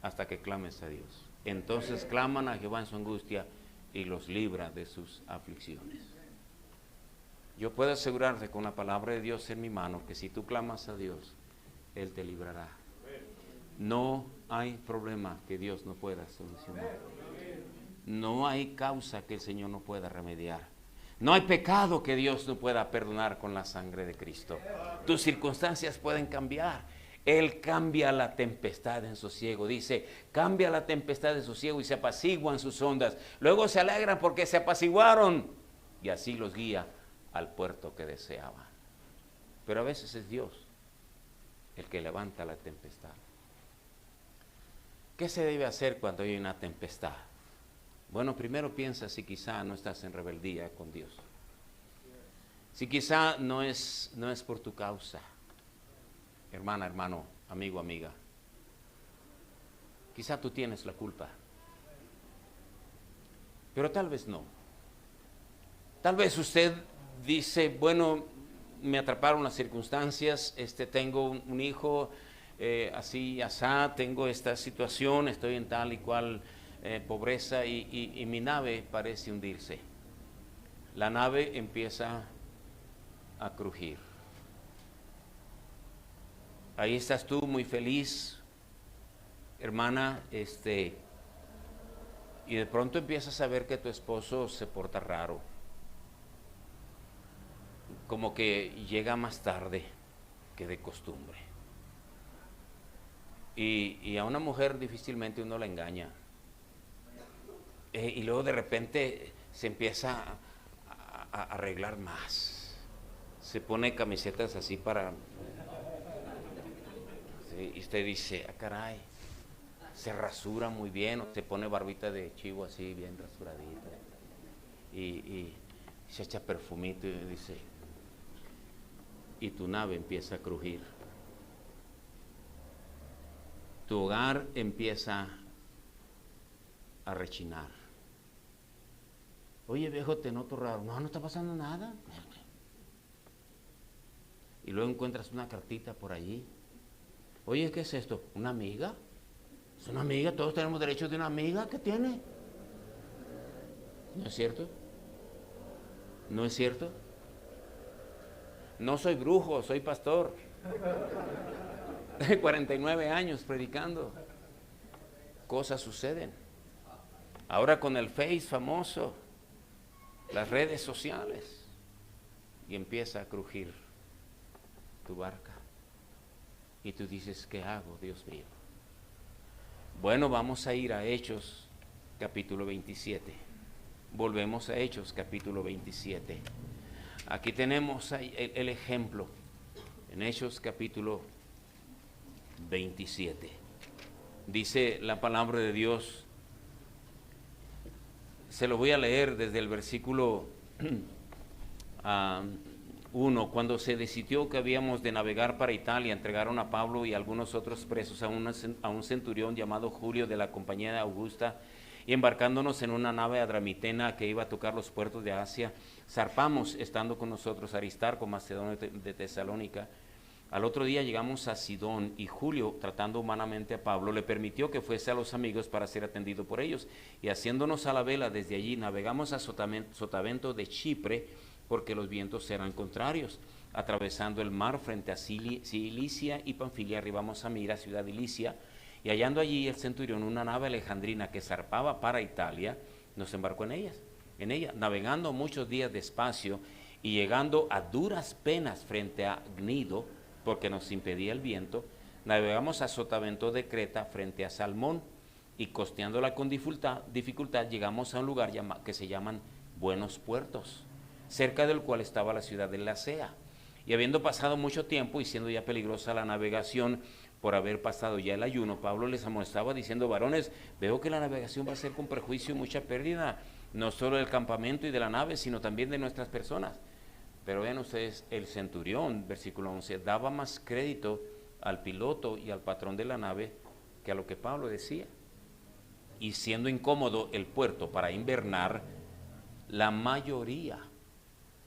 hasta que clames a Dios. Entonces claman a Jehová en su angustia y los libra de sus aflicciones. Yo puedo asegurarte con la palabra de Dios en mi mano que si tú clamas a Dios, Él te librará. No hay problema que Dios no pueda solucionar. No hay causa que el Señor no pueda remediar. No hay pecado que Dios no pueda perdonar con la sangre de Cristo. Tus circunstancias pueden cambiar. Él cambia la tempestad en sosiego. Dice, cambia la tempestad en sosiego y se apaciguan sus ondas. Luego se alegran porque se apaciguaron. Y así los guía al puerto que deseaban. Pero a veces es Dios el que levanta la tempestad. ¿Qué se debe hacer cuando hay una tempestad? Bueno, primero piensa si quizá no estás en rebeldía con Dios. Si quizá no es por tu causa. Hermana, hermano, amigo, amiga. Quizá tú tienes la culpa. Pero tal vez no. Tal vez usted dice, bueno, me atraparon las circunstancias, tengo un hijo, así, asá, tengo esta situación, estoy en tal y cual pobreza y mi nave parece hundirse. La nave empieza a crujir. Ahí estás tú muy feliz, hermana, y de pronto empiezas a ver que tu esposo se porta raro, como que llega más tarde que de costumbre. Y a una mujer difícilmente uno la engaña. Y luego de repente se empieza a arreglar más. Se pone camisetas así para... ¿sí? Y usted dice, ah, caray, se rasura muy bien, o se pone barbita de chivo así bien rasuradita. Y se echa perfumito y dice... Y tu nave empieza a crujir. Tu hogar empieza a rechinar. Oye, viejo, te noto raro. No, no está pasando nada. Y luego encuentras una cartita por allí. Oye, ¿qué es esto? ¿Una amiga? ¿Es una amiga? Todos tenemos derecho de una amiga. ¿Qué tiene? ¿No es cierto? ¿No es cierto? No soy brujo, soy pastor. 49 años predicando. Cosas suceden. Ahora con el Face famoso, las redes sociales, y empieza a crujir tu barca. Y tú dices, ¿qué hago, Dios mío? Bueno, vamos a ir a Hechos capítulo 27. Volvemos a Hechos capítulo 27. Aquí tenemos el ejemplo en Hechos capítulo 27. Dice la palabra de Dios, se lo voy a leer desde el versículo 1. Cuando se decidió que habíamos de navegar para Italia, entregaron a Pablo y algunos otros presos a un centurión llamado Julio de la compañía de Augusta, y embarcándonos en una nave adramitena que iba a tocar los puertos de Asia, zarpamos, estando con nosotros Aristarco, Macedonio de Tesalónica. Al otro día llegamos a Sidón, y Julio, tratando humanamente a Pablo, le permitió que fuese a los amigos para ser atendido por ellos, y haciéndonos a la vela desde allí, navegamos a Sotavento de Chipre, porque los vientos eran contrarios. Atravesando el mar frente a Cilicia y Panfilia, arribamos a Mira, ciudad de Licia, y hallando allí el centurión una nave alejandrina que zarpaba para Italia, nos embarcó en ella, navegando muchos días despacio y llegando a duras penas frente a Gnido, porque nos impedía el viento, navegamos a Sotavento de Creta frente a Salmón, y costeándola con dificultad llegamos a un lugar que se llaman Buenos Puertos, cerca del cual estaba la ciudad de Lasea. Y habiendo pasado mucho tiempo y siendo ya peligrosa la navegación, por haber pasado ya el ayuno, Pablo les amonestaba diciendo: varones, veo que la navegación va a ser con perjuicio y mucha pérdida, no solo del campamento y de la nave, sino también de nuestras personas. Pero vean ustedes, el centurión, versículo 11, daba más crédito al piloto y al patrón de la nave que a lo que Pablo decía. Y siendo incómodo el puerto para invernar, la mayoría,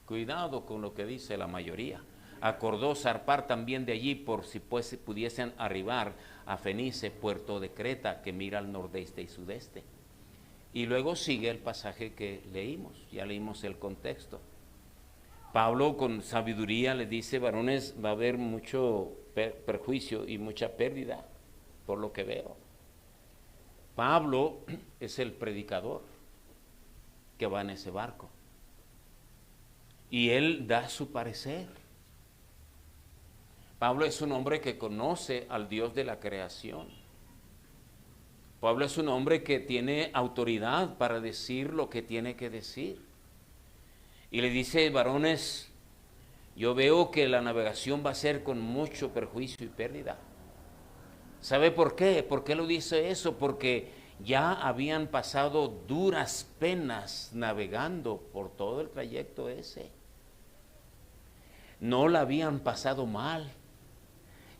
cuidado con lo que dice la mayoría, acordó zarpar también de allí por si pues pudiesen arribar a Fenice, puerto de Creta, que mira al nordeste y sudeste. Y luego sigue el pasaje que leímos, ya leímos el contexto. Pablo con sabiduría le dice: varones, va a haber mucho perjuicio y mucha pérdida, por lo que veo. Pablo es el predicador que va en ese barco. Y él da su parecer. Pablo es un hombre que conoce al Dios de la creación. Pablo es un hombre que tiene autoridad para decir lo que tiene que decir. Y le dice: varones, yo veo que la navegación va a ser con mucho perjuicio y pérdida. ¿Sabe por qué? ¿Por qué lo dice eso? Porque ya habían pasado duras penas navegando por todo el trayecto ese. No la habían pasado mal.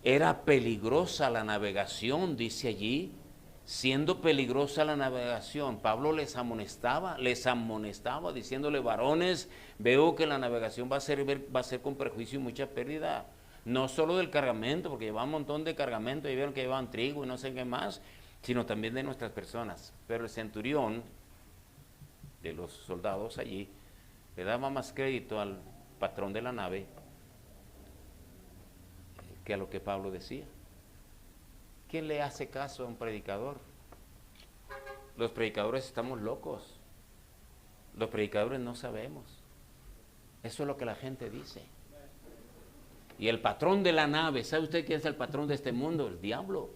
Era peligrosa la navegación, dice allí. Siendo peligrosa la navegación, Pablo les amonestaba diciéndole: varones, veo que la navegación va a ser con perjuicio y mucha pérdida, no solo del cargamento, porque llevaban un montón de cargamento, y vieron que llevaban trigo y no sé qué más, sino también de nuestras personas. Pero el centurión de los soldados allí le daba más crédito al patrón de la nave que a lo que Pablo decía. ¿Quién le hace caso a un predicador? Los predicadores estamos locos. Los predicadores no sabemos. Eso es lo que la gente dice. Y el patrón de la nave, ¿sabe usted quién es el patrón de este mundo? El diablo.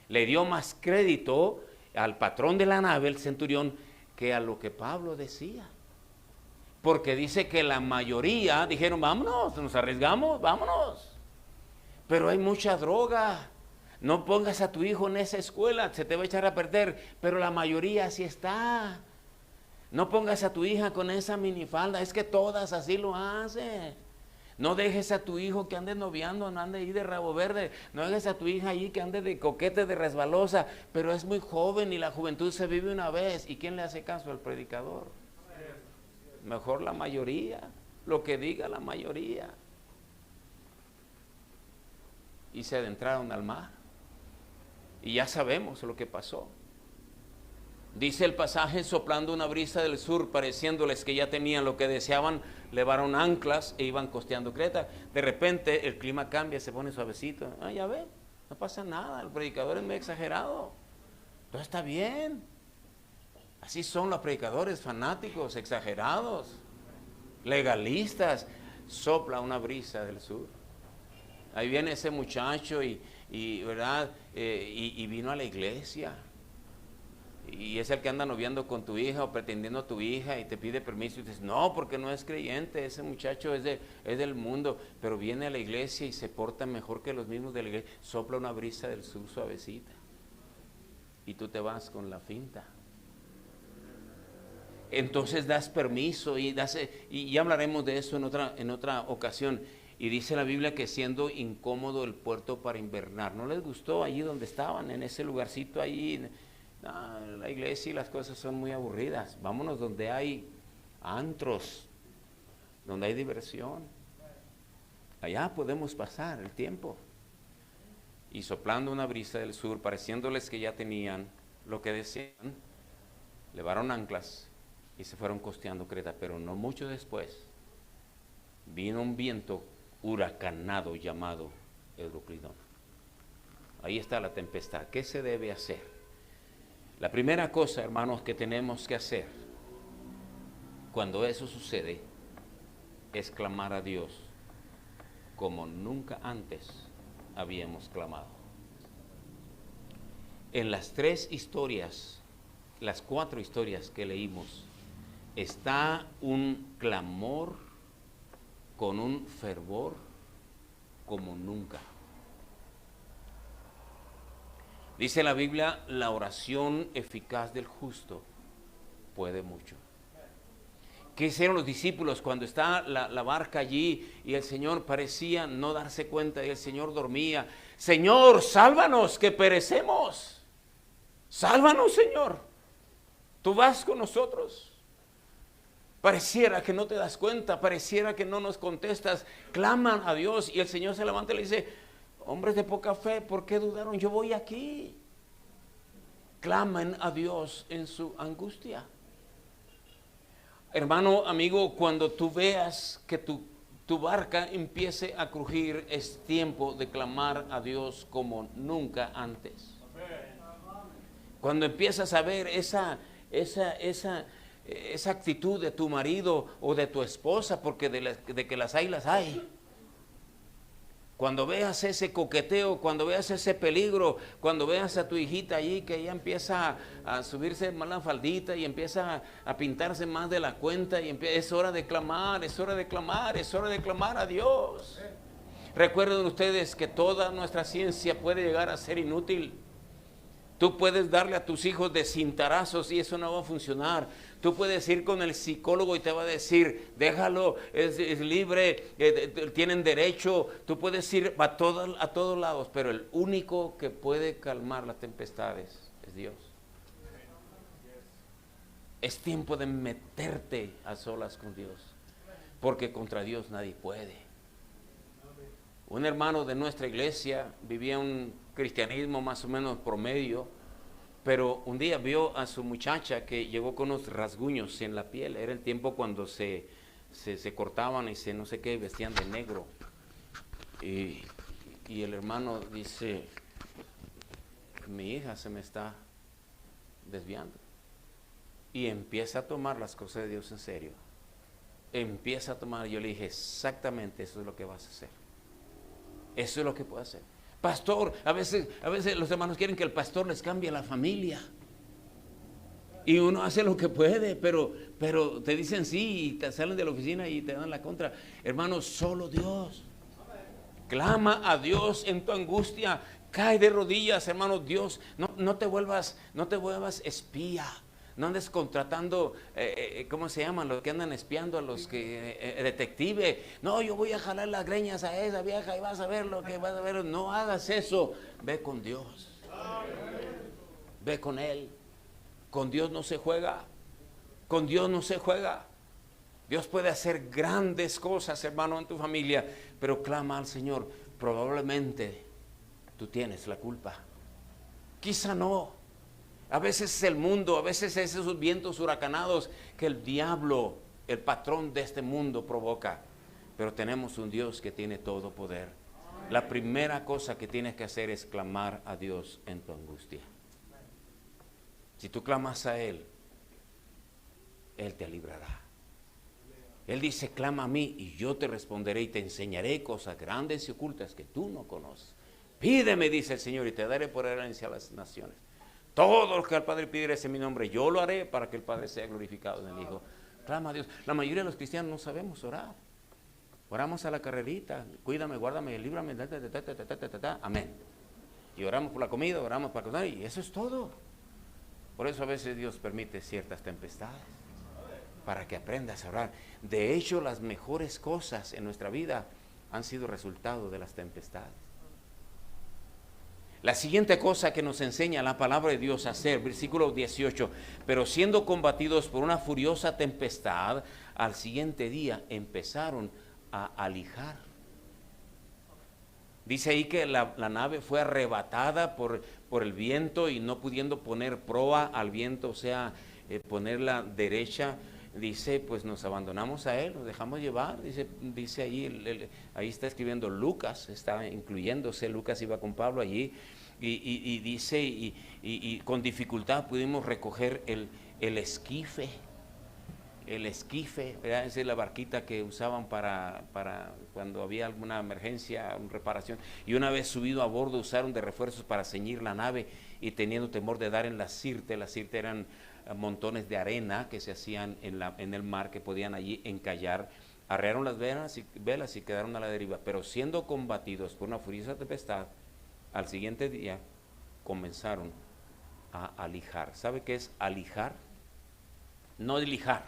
Le dio más crédito al patrón de la nave, el centurión, que a lo que Pablo decía. Porque dice que la mayoría dijeron: vámonos, nos arriesgamos, vámonos. Pero hay mucha droga. No pongas a tu hijo en esa escuela, se te va a echar a perder. Pero la mayoría así está. No pongas a tu hija con esa minifalda, es que todas así lo hacen. No dejes a tu hijo que ande noviando, no ande ahí de rabo verde. No dejes a tu hija ahí que ande de coquete, de resbalosa. Pero es muy joven y la juventud se vive una vez. ¿Y quién le hace caso? Al predicador. Mejor la mayoría, lo que diga la mayoría. Y se adentraron al mar. Y ya sabemos lo que pasó. Dice el pasaje: soplando una brisa del sur, pareciéndoles que ya tenían lo que deseaban, levaron anclas e iban costeando Creta. De repente el clima cambia, se pone suavecito. Ya ve, no pasa nada, el predicador es muy exagerado. Todo está bien. Así son los predicadores, fanáticos, exagerados, legalistas. Sopla una brisa del sur. Ahí viene ese muchacho ¿verdad? Y vino a la iglesia. Y es el que anda noviando con tu hija o pretendiendo a tu hija y te pide permiso y dices: no, porque no es creyente, ese muchacho es del mundo. Pero viene a la iglesia y se porta mejor que los mismos de la iglesia. Sopla una brisa del sur suavecita. Y tú te vas con la finta. Entonces das permiso y ya hablaremos de eso en otra ocasión. Y dice la Biblia que siendo incómodo el puerto para invernar. ¿No les gustó allí donde estaban, en ese lugarcito ahí? No, la iglesia y las cosas son muy aburridas. Vámonos donde hay antros, donde hay diversión. Allá podemos pasar el tiempo. Y soplando una brisa del sur, pareciéndoles que ya tenían lo que desean, levaron anclas y se fueron costeando Creta. Pero no mucho después vino un viento huracanado llamado Euroclidón. Ahí está la tempestad. ¿Qué se debe hacer? La primera cosa, hermanos, que tenemos que hacer cuando eso sucede es clamar a Dios como nunca antes habíamos clamado. En las 3 historias, las 4 historias que leímos, está un clamor con un fervor como nunca. Dice la Biblia, la oración eficaz del justo puede mucho. ¿Qué hicieron los discípulos cuando está la barca allí y el Señor parecía no darse cuenta y el Señor dormía? Señor, sálvanos que perecemos. Sálvanos, Señor. Tú vas con nosotros. Pareciera que no te das cuenta, pareciera que no nos contestas. Claman a Dios y el Señor se levanta y le dice, hombres de poca fe, ¿por qué dudaron? Yo voy aquí. Claman a Dios en su angustia. Hermano, amigo, cuando tú veas que tu barca empiece a crujir, es tiempo de clamar a Dios como nunca antes. Cuando empiezas a ver esa actitud de tu marido o de tu esposa, porque de que las hay. Cuando veas ese coqueteo, cuando veas ese peligro, cuando veas a tu hijita allí que ella empieza a subirse más la faldita y empieza a pintarse más de la cuenta y es hora de clamar, es hora de clamar, es hora de clamar a Dios. Recuerden ustedes que toda nuestra ciencia puede llegar a ser inútil. Tú puedes darle a tus hijos de cintarazos y eso no va a funcionar. Tú puedes ir con el psicólogo y te va a decir, déjalo, es libre, tienen derecho. Tú puedes ir a todos lados, pero el único que puede calmar las tempestades es Dios. Es tiempo de meterte a solas con Dios, porque contra Dios nadie puede. Un hermano de nuestra iglesia vivía un cristianismo más o menos promedio, pero un día vio a su muchacha que llegó con unos rasguños en la piel. Era el tiempo cuando se cortaban y no sé qué, vestían de negro. Y el hermano dice, mi hija se me está desviando. Y empieza a tomar las cosas de Dios en serio. Empieza a tomar, yo le dije, exactamente eso es lo que vas a hacer. Eso es lo que puede hacer. Pastor, a veces los hermanos quieren que el pastor les cambie la familia. Y uno hace lo que puede, pero te dicen sí y te salen de la oficina y te dan la contra. Hermanos, solo Dios. Clama a Dios en tu angustia. Cae de rodillas, hermano. Dios, no te vuelvas espía. No andes contratando, ¿cómo se llaman? Los que andan espiando a los que, detective. No, yo voy a jalar las greñas a esa vieja y vas a ver lo que vas a ver. No hagas eso. Ve con Dios. Ve con Él. Con Dios no se juega. Con Dios no se juega. Dios puede hacer grandes cosas, hermano, en tu familia, pero clama al Señor. Probablemente tú tienes la culpa. Quizá no. A veces es el mundo, a veces es esos vientos huracanados que el diablo, el patrón de este mundo, provoca. Pero tenemos un Dios que tiene todo poder. La primera cosa que tienes que hacer es clamar a Dios en tu angustia. Si tú clamas a Él, Él te librará. Él dice, clama a mí y yo te responderé y te enseñaré cosas grandes y ocultas que tú no conoces. Pídeme, dice el Señor, y te daré por herencia a las naciones. Todo lo que al Padre pidiere en mi nombre, yo lo haré para que el Padre sea glorificado en el Hijo. Clama a Dios. La mayoría de los cristianos no sabemos orar. Oramos a la carrerita, cuídame, guárdame, líbrame, amén. Y oramos por la comida, oramos para cocinar, y eso es todo. Por eso a veces Dios permite ciertas tempestades, para que aprendas a orar. De hecho, las mejores cosas en nuestra vida han sido resultado de las tempestades. La siguiente cosa que nos enseña la palabra de Dios a hacer, versículo 18, pero siendo combatidos por una furiosa tempestad, al siguiente día empezaron a alijar. Dice ahí que la nave fue arrebatada por el viento y no pudiendo poner proa al viento, o sea, ponerla derecha. Dice, pues nos abandonamos a Él, nos dejamos llevar. Dice ahí, ahí está escribiendo Lucas, está incluyéndose, Lucas iba con Pablo allí, y dice, y con dificultad pudimos recoger el esquife. El esquife, ¿verdad? Esa es la barquita que usaban para cuando había alguna emergencia, una reparación. Y una vez subido a bordo usaron de refuerzos para ceñir la nave y teniendo temor de dar en la sirte. La sirte eran montones de arena que se hacían en el mar, que podían allí encallar. Arrearon las velas y quedaron a la deriva. Pero siendo combatidos por una furiosa tempestad, al siguiente día comenzaron a alijar. ¿Sabe qué es alijar? No lijar,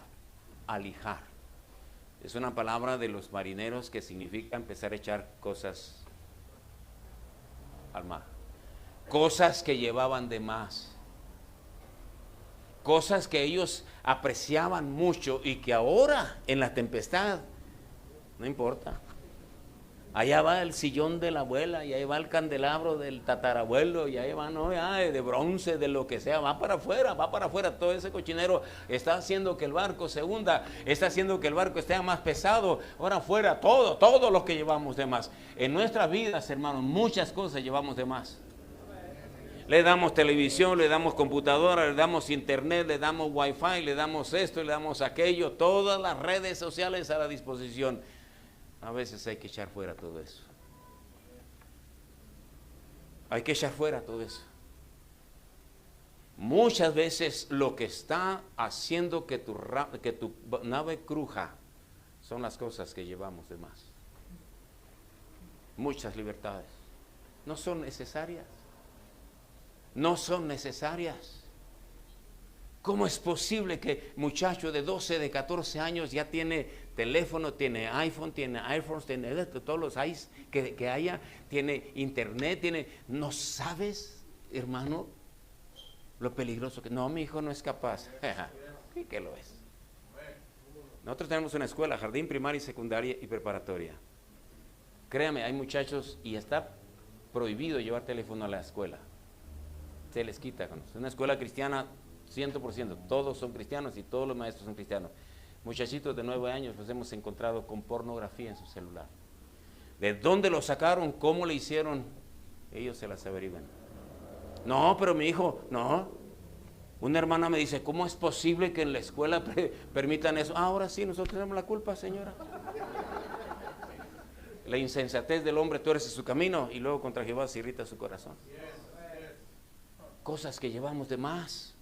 alijar. Es una palabra de los marineros que significa empezar a echar cosas al mar. Cosas que llevaban de más. Cosas que ellos apreciaban mucho y que ahora en la tempestad, no importa. Allá va el sillón de la abuela, y ahí va el candelabro del tatarabuelo, y ahí va, no, de bronce, de lo que sea, va para afuera, todo ese cochinero está haciendo que el barco se hunda, está haciendo que el barco esté más pesado, ahora afuera, todo lo que llevamos de más. En nuestras vidas, hermanos, muchas cosas llevamos de más. Le damos televisión, le damos computadora, le damos internet, le damos wifi, le damos esto, le damos aquello, todas las redes sociales a la disposición. A veces hay que echar fuera todo eso. Hay que echar fuera todo eso. Muchas veces lo que está haciendo que tu nave cruja son las cosas que llevamos de más. Muchas libertades. No son necesarias. No son necesarias. ¿Cómo es posible que muchacho de 12, de 14 años ya tiene teléfono, tiene iPhone, tiene iPhones, tiene todos los iPhones que haya, tiene internet, no sabes, hermano, lo peligroso que... No, mi hijo no es capaz. Sí que lo es. Nosotros tenemos una escuela, jardín, primaria, secundaria y preparatoria. Créame, hay muchachos y está prohibido llevar teléfono a la escuela. Se les quita. Es una escuela cristiana 100%, todos son cristianos y todos los maestros son cristianos. Muchachitos de 9 años los hemos encontrado con pornografía en su celular. ¿De dónde lo sacaron? ¿Cómo le hicieron? Ellos se las averiguan. No, pero mi hijo, no. Una hermana me dice, ¿cómo es posible que en la escuela permitan eso? Ahora sí, nosotros tenemos la culpa, señora. La insensatez del hombre tuerce su camino y luego contra Jehová se irrita su corazón. Cosas que llevamos de más.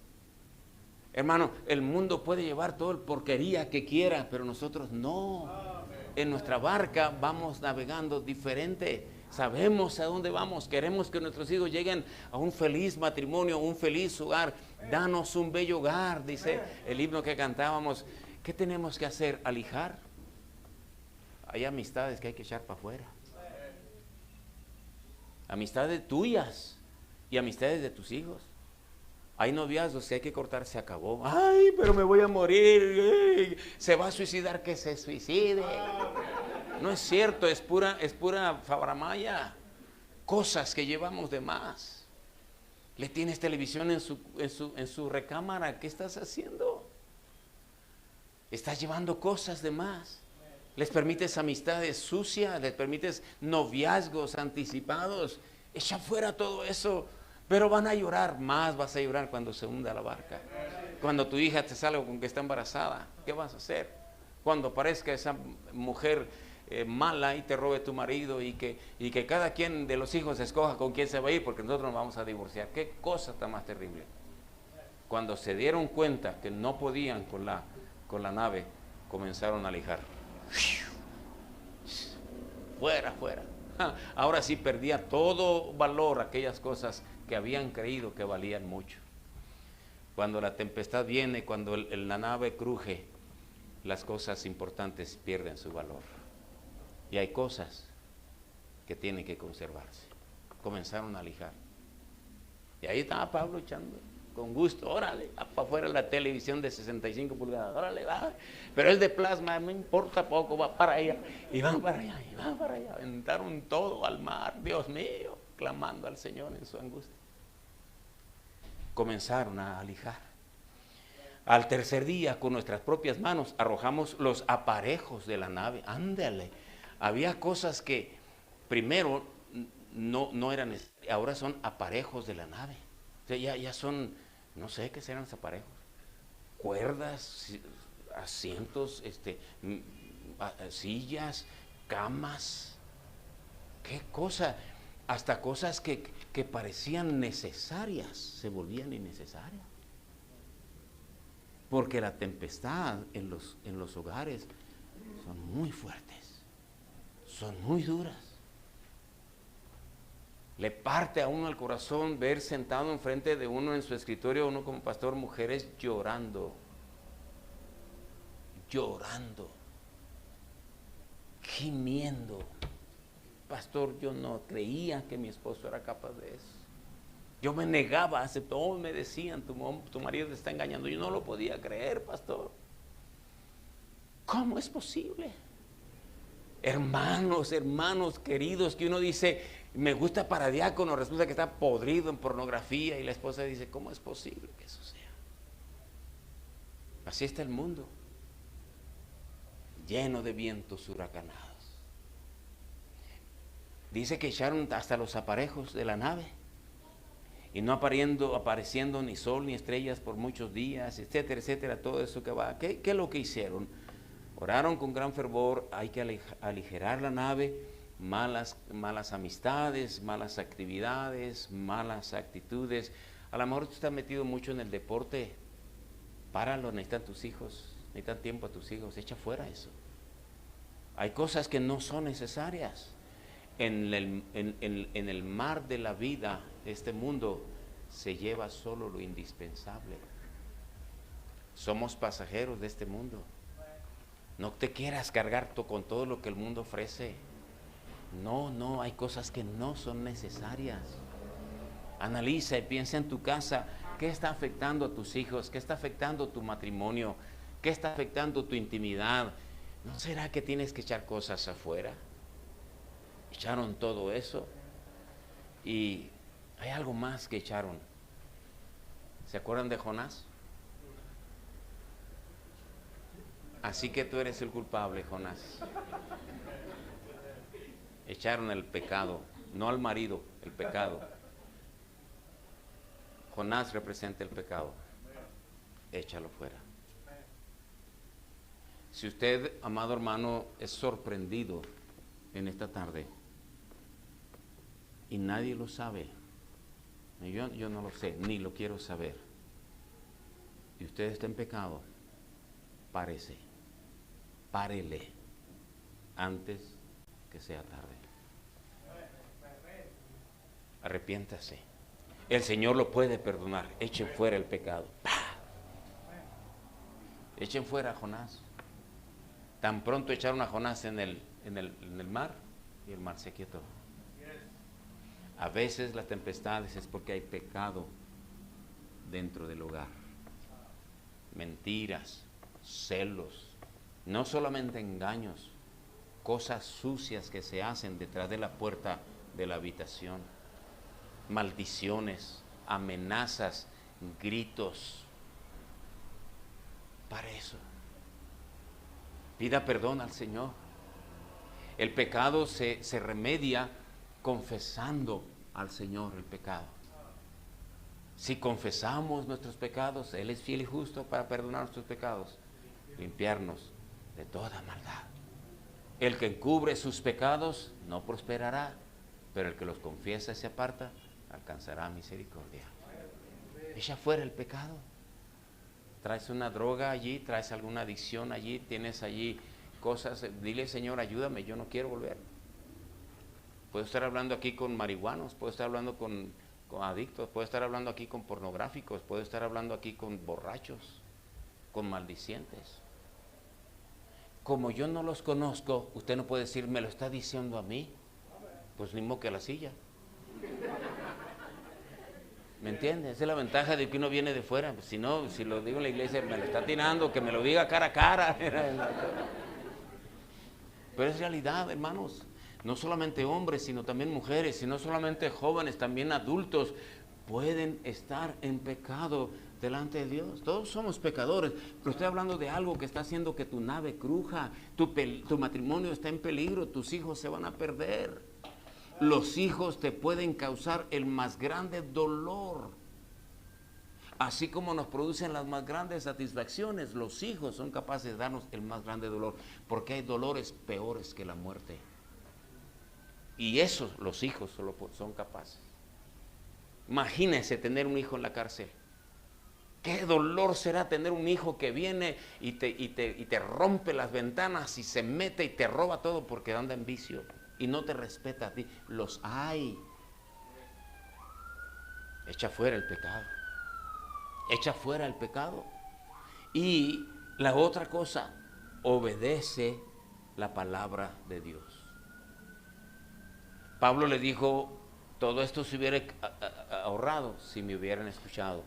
Hermano, el mundo puede llevar toda la porquería que quiera, pero nosotros no. En nuestra barca vamos navegando diferente. Sabemos a dónde vamos. Queremos que nuestros hijos lleguen a un feliz matrimonio, un feliz hogar. Danos un bello hogar, dice el himno que cantábamos. ¿Qué tenemos que hacer? Alijar. Hay amistades que hay que echar para afuera. Amistades tuyas y amistades de tus hijos. Hay noviazgos que hay que cortar, se acabó. Ay, pero me voy a morir. Se va a suicidar, que se suicide. No es cierto, es pura fabramaya. Cosas que llevamos de más. Le tienes televisión en su recámara. ¿Qué estás haciendo? Estás llevando cosas de más. Les permites amistades sucias, les permites noviazgos anticipados. Echa fuera todo eso. Pero van a llorar más, vas a llorar cuando se hunda la barca. Cuando tu hija te salga con que está embarazada, ¿qué vas a hacer? Cuando aparezca esa mujer mala y te robe tu marido y que cada quien de los hijos escoja con quién se va a ir, porque nosotros nos vamos a divorciar. ¿Qué cosa tan más terrible? Cuando se dieron cuenta que no podían con la nave, comenzaron a alijar. Fuera. Ahora sí perdía todo valor aquellas cosas que habían creído que valían mucho. Cuando la tempestad viene, cuando la nave cruje, las cosas importantes pierden su valor. Y hay cosas que tienen que conservarse. Comenzaron a alijar. Y ahí estaba Pablo echando con gusto, órale, para afuera la televisión de 65 pulgadas, órale, va. Pero el de plasma, no importa poco, va para allá, y van para allá, y van para allá. Aventaron todo al mar, Dios mío, clamando al Señor en su angustia. Comenzaron a alijar. Al tercer día, con nuestras propias manos, arrojamos los aparejos de la nave. Ándale, había cosas que primero no eran necesarias, ahora son aparejos de la nave. O sea, ya son, no sé qué serán los aparejos. Cuerdas, asientos, sillas, camas. ¿Qué cosa? Hasta cosas que parecían necesarias se volvían innecesarias. Porque la tempestad en los hogares son muy fuertes, son muy duras. Le parte a uno el corazón ver sentado enfrente de uno en su escritorio, uno como pastor, mujeres llorando, gimiendo. Pastor, yo no creía que mi esposo era capaz de eso. Yo me negaba a aceptar. Todos me decían, tu marido te está engañando. Yo no lo podía creer, pastor. ¿Cómo es posible? Hermanos queridos, que uno dice, me gusta para diácono, resulta que está podrido en pornografía, y la esposa dice, ¿cómo es posible que eso sea? Así está el mundo, lleno de vientos huracanados. Dice que echaron hasta los aparejos de la nave, y no apareciendo ni sol ni estrellas por muchos días, etcétera, etcétera, todo eso que va. ¿Qué es lo que hicieron? Oraron con gran fervor. Hay que aligerar la nave, malas amistades, malas actividades, malas actitudes. A lo mejor tú estás metido mucho en el deporte, páralo, necesitan tus hijos, necesitan tiempo a tus hijos, echa fuera eso. Hay cosas que no son necesarias. En el mar de la vida, este mundo se lleva solo lo indispensable. Somos pasajeros de este mundo. No te quieras cargar con todo lo que el mundo ofrece. No, hay cosas que no son necesarias. Analiza y piensa en tu casa, ¿qué está afectando a tus hijos? ¿Qué está afectando tu matrimonio? ¿Qué está afectando tu intimidad? ¿No será que tienes que echar cosas afuera? Echaron todo eso, y hay algo más que echaron. ¿Se acuerdan de Jonás? Así que tú eres el culpable, Jonás. Echaron el pecado, no al marido, el pecado. Jonás representa el pecado. Échalo fuera. Si usted, amado hermano, es sorprendido en esta tarde y nadie lo sabe, yo no lo sé, ni lo quiero saber, y usted está en pecado, párele antes que sea tarde. Arrepiéntase. El Señor lo puede perdonar. Echen fuera el pecado. ¡Pah! Echen fuera a Jonás. Tan pronto echaron a Jonás en el mar, y el mar se quietó. A veces las tempestades es porque hay pecado dentro del hogar. Mentiras, celos, no solamente engaños, cosas sucias que se hacen detrás de la puerta de la habitación, maldiciones, amenazas, gritos. Para eso, pida perdón al Señor. El pecado se remedia confesando al Señor el pecado. Si confesamos nuestros pecados, Él es fiel y justo para perdonar nuestros pecados, limpiarnos de toda maldad. El que encubre sus pecados no prosperará, pero el que los confiesa y se aparta alcanzará misericordia. Echa fuera el pecado. Traes una droga allí, traes alguna adicción allí, tienes allí cosas, dile, Señor, ayúdame, yo no quiero volver. Puedo estar hablando aquí con marihuanos, puedo estar hablando con adictos, puedo estar hablando aquí con pornográficos, puedo estar hablando aquí con borrachos, con maldicientes. Como yo no los conozco, usted no puede decir, ¿me lo está diciendo a mí? Pues ni modo que a la silla. ¿Me entiende? Esa es la ventaja de que uno viene de fuera. Si no, si lo digo en la iglesia, me lo está tirando, que me lo diga cara a cara. Pero es realidad, hermanos. No solamente hombres, sino también mujeres, y no solamente jóvenes, también adultos pueden estar en pecado delante de Dios. Todos somos pecadores, pero estoy hablando de algo que está haciendo que tu nave cruja, tu matrimonio está en peligro, tus hijos se van a perder. Los hijos te pueden causar el más grande dolor. Así como nos producen las más grandes satisfacciones, los hijos son capaces de darnos el más grande dolor, porque hay dolores peores que la muerte. Y esos los hijos solo son capaces. Imagínense tener un hijo en la cárcel. Qué dolor será tener un hijo que viene y te rompe las ventanas y se mete y te roba todo porque anda en vicio y no te respeta a ti. Los hay. Echa fuera el pecado. Echa fuera el pecado. Y la otra cosa, obedece la palabra de Dios. Pablo le dijo, todo esto se hubiera ahorrado si me hubieran escuchado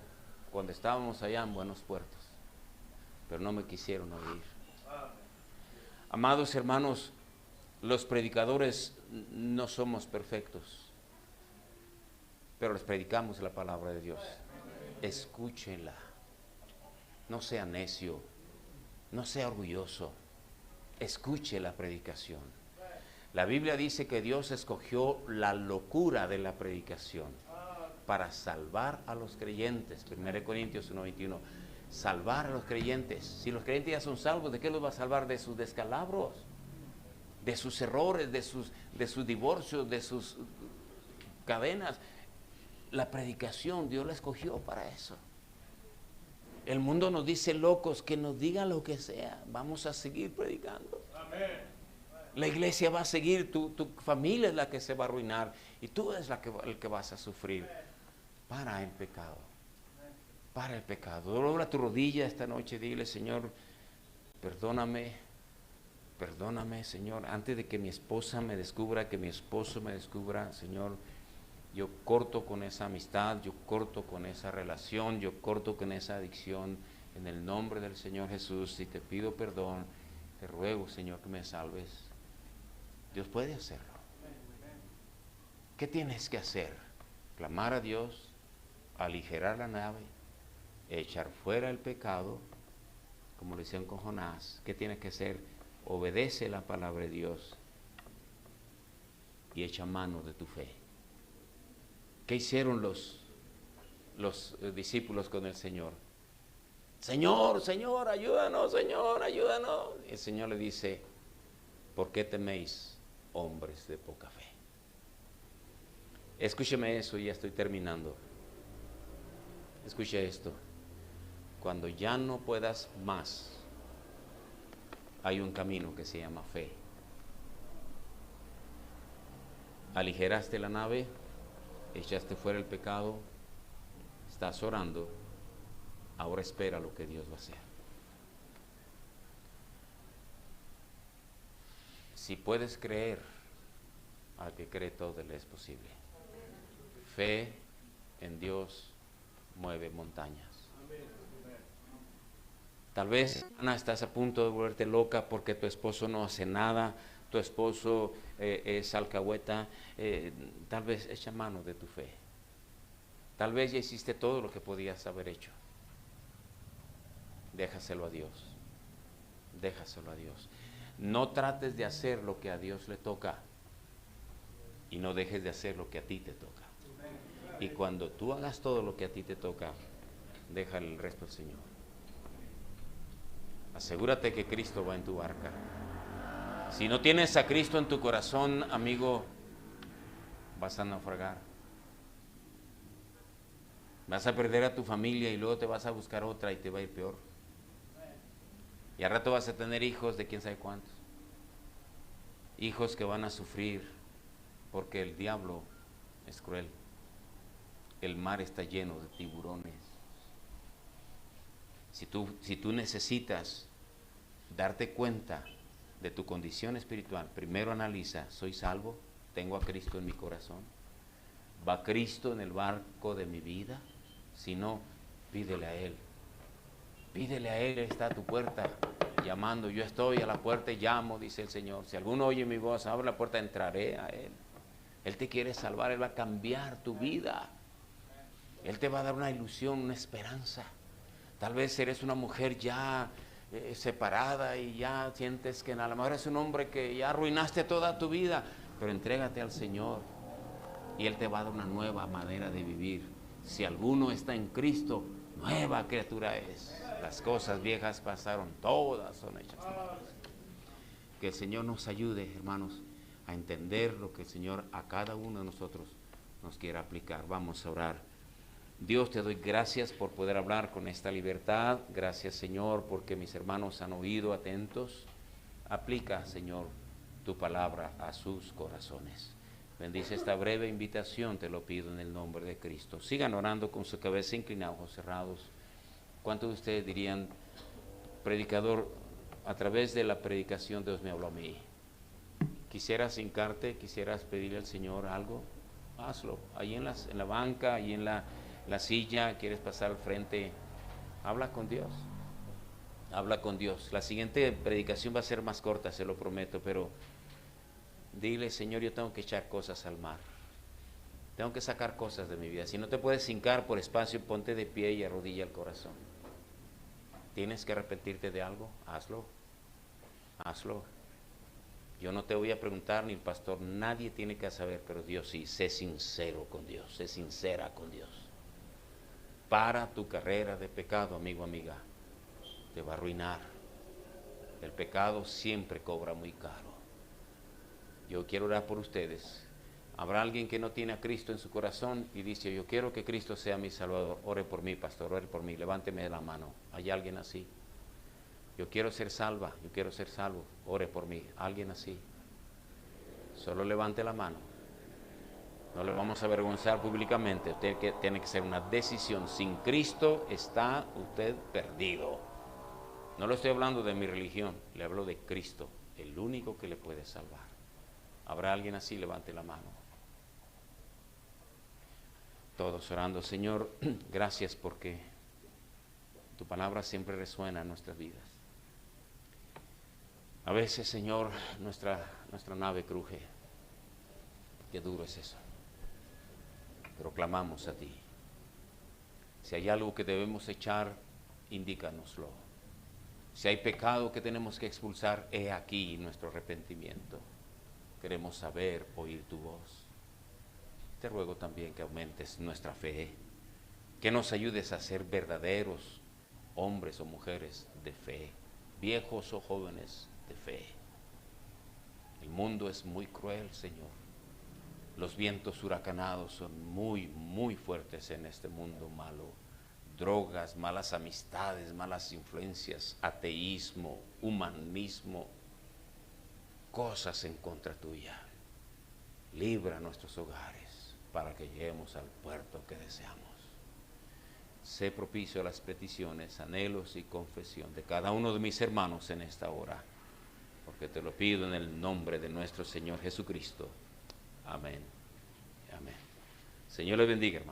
cuando estábamos allá en Buenos Puertos, pero no me quisieron oír. Amados hermanos, los predicadores no somos perfectos, pero les predicamos la palabra de Dios. Escúchenla. No sea necio, no sea orgulloso. Escuche la predicación. La Biblia dice que Dios escogió la locura de la predicación para salvar a los creyentes. 1 Corintios 1:21. Salvar a los creyentes. Si los creyentes ya son salvos, ¿de qué los va a salvar? De sus descalabros, de sus errores, de sus divorcios, de sus cadenas. La predicación Dios la escogió para eso. El mundo nos dice locos, que nos digan lo que sea, vamos a seguir predicando. Amén. La iglesia va a seguir, tu familia es la que se va a arruinar y tú eres el que vas a sufrir. Para el pecado. Para el pecado. Dobla tu rodilla esta noche, dile, Señor, perdóname, Señor, antes de que mi esposa me descubra, que mi esposo me descubra, Señor, yo corto con esa amistad, yo corto con esa relación, yo corto con esa adicción, en el nombre del Señor Jesús, y te pido perdón, te ruego, Señor, que me salves. Dios puede hacerlo. ¿Qué tienes que hacer? Clamar a Dios, aligerar la nave, echar fuera el pecado, como lo hicieron con Jonás. ¿Qué tienes que hacer? Obedece la palabra de Dios y echa mano de tu fe. ¿Qué hicieron los discípulos con el Señor? Señor, Señor, ayúdanos, Señor, ayúdanos. Y el Señor le dice, ¿por qué teméis, hombres de poca fe? Escúcheme eso y ya estoy terminando. Escuche esto. Cuando ya no puedas más, hay un camino que se llama fe. Aligeraste la nave, echaste fuera el pecado, estás orando, ahora espera lo que Dios va a hacer. Si puedes creer, al que cree todo le es posible. Fe en Dios mueve montañas. Tal vez, Ana, estás a punto de volverte loca porque tu esposo no hace nada, tu esposo es alcahueta. Tal vez echa mano de tu fe. Tal vez ya hiciste todo lo que podías haber hecho. Déjaselo a Dios. Déjaselo a Dios. No trates de hacer lo que a Dios le toca y no dejes de hacer lo que a ti te toca. Y cuando tú hagas todo lo que a ti te toca, deja el resto al Señor. Asegúrate que Cristo va en tu barca. Si no tienes a Cristo en tu corazón, amigo, vas a naufragar. Vas a perder a tu familia y luego te vas a buscar otra y te va a ir peor. Y al rato vas a tener hijos de quién sabe cuántos. Hijos que van a sufrir porque el diablo es cruel. El mar está lleno de tiburones. Si tú necesitas darte cuenta de tu condición espiritual, primero analiza, ¿soy salvo? ¿Tengo a Cristo en mi corazón? ¿Va Cristo en el barco de mi vida? Si no, pídele a Él. Pídele a Él, está a tu puerta llamando. Yo estoy a la puerta y llamo, dice el Señor. Si alguno oye mi voz, abre la puerta, entraré a Él. Él te quiere salvar, Él va a cambiar tu vida. Él te va a dar una ilusión, una esperanza. Tal vez eres una mujer ya separada y ya sientes que a lo mejor es un hombre que ya arruinaste toda tu vida, pero entrégate al Señor y Él te va a dar una nueva manera de vivir. Si alguno está en Cristo, nueva criatura es. Las cosas viejas pasaron, todas son hechas nuevas. Que el Señor nos ayude, hermanos, a entender lo que el Señor a cada uno de nosotros nos quiere aplicar. Vamos a orar. Dios, te doy gracias por poder hablar con esta libertad. Gracias, Señor, porque mis hermanos han oído atentos. Aplica, Señor, tu palabra a sus corazones. Bendice esta breve invitación, te lo pido en el nombre de Cristo. Sigan orando con su cabeza inclinada, ojos cerrados. ¿Cuántos de ustedes dirían, predicador, a través de la predicación Dios me habló a mí? ¿Quisieras hincarte, quisieras pedirle al Señor algo? Hazlo. Ahí en la banca, ahí en la silla, quieres pasar al frente, habla con Dios. Habla con Dios. La siguiente predicación va a ser más corta, se lo prometo, pero dile, Señor, yo tengo que echar cosas al mar. Tengo que sacar cosas de mi vida. Si no te puedes hincar por espacio, ponte de pie y arrodilla el corazón. ¿Tienes que arrepentirte de algo? Hazlo. Hazlo. Yo no te voy a preguntar, ni el pastor, nadie tiene que saber, pero Dios sí. Sé sincero con Dios, sé sincera con Dios. Para tu carrera de pecado, amigo, amiga. Te va a arruinar. El pecado siempre cobra muy caro. Yo quiero orar por ustedes. Habrá alguien que no tiene a Cristo en su corazón y dice, yo quiero que Cristo sea mi Salvador. Ore por mí, pastor, ore por mí. Levánteme la mano. ¿Hay alguien así? Yo quiero ser salva, yo quiero ser salvo. Ore por mí. ¿Alguien así? Solo levante la mano. No le vamos a avergonzar públicamente. Tiene que ser una decisión. Sin Cristo está usted perdido. No le estoy hablando de mi religión, le hablo de Cristo, el único que le puede salvar. ¿Habrá alguien así? Levante la mano. Todos orando. Señor, gracias porque tu palabra siempre resuena en nuestras vidas. A veces, Señor, nuestra nave cruje. Qué duro es eso. Pero clamamos a ti. Si hay algo que debemos echar, indícanoslo. Si hay pecado que tenemos que expulsar, he aquí nuestro arrepentimiento. Queremos saber, oír tu voz. Te ruego también que aumentes nuestra fe, que nos ayudes a ser verdaderos hombres o mujeres de fe, viejos o jóvenes de fe. El mundo es muy cruel, Señor. Los vientos huracanados son muy, muy fuertes en este mundo malo. Drogas, malas amistades, malas influencias, ateísmo, humanismo, cosas en contra tuya. Libra nuestros hogares para que lleguemos al puerto que deseamos. Sé propicio a las peticiones, anhelos y confesión de cada uno de mis hermanos en esta hora, porque te lo pido en el nombre de nuestro Señor Jesucristo. Amén. Amén. Señor les bendiga, hermano.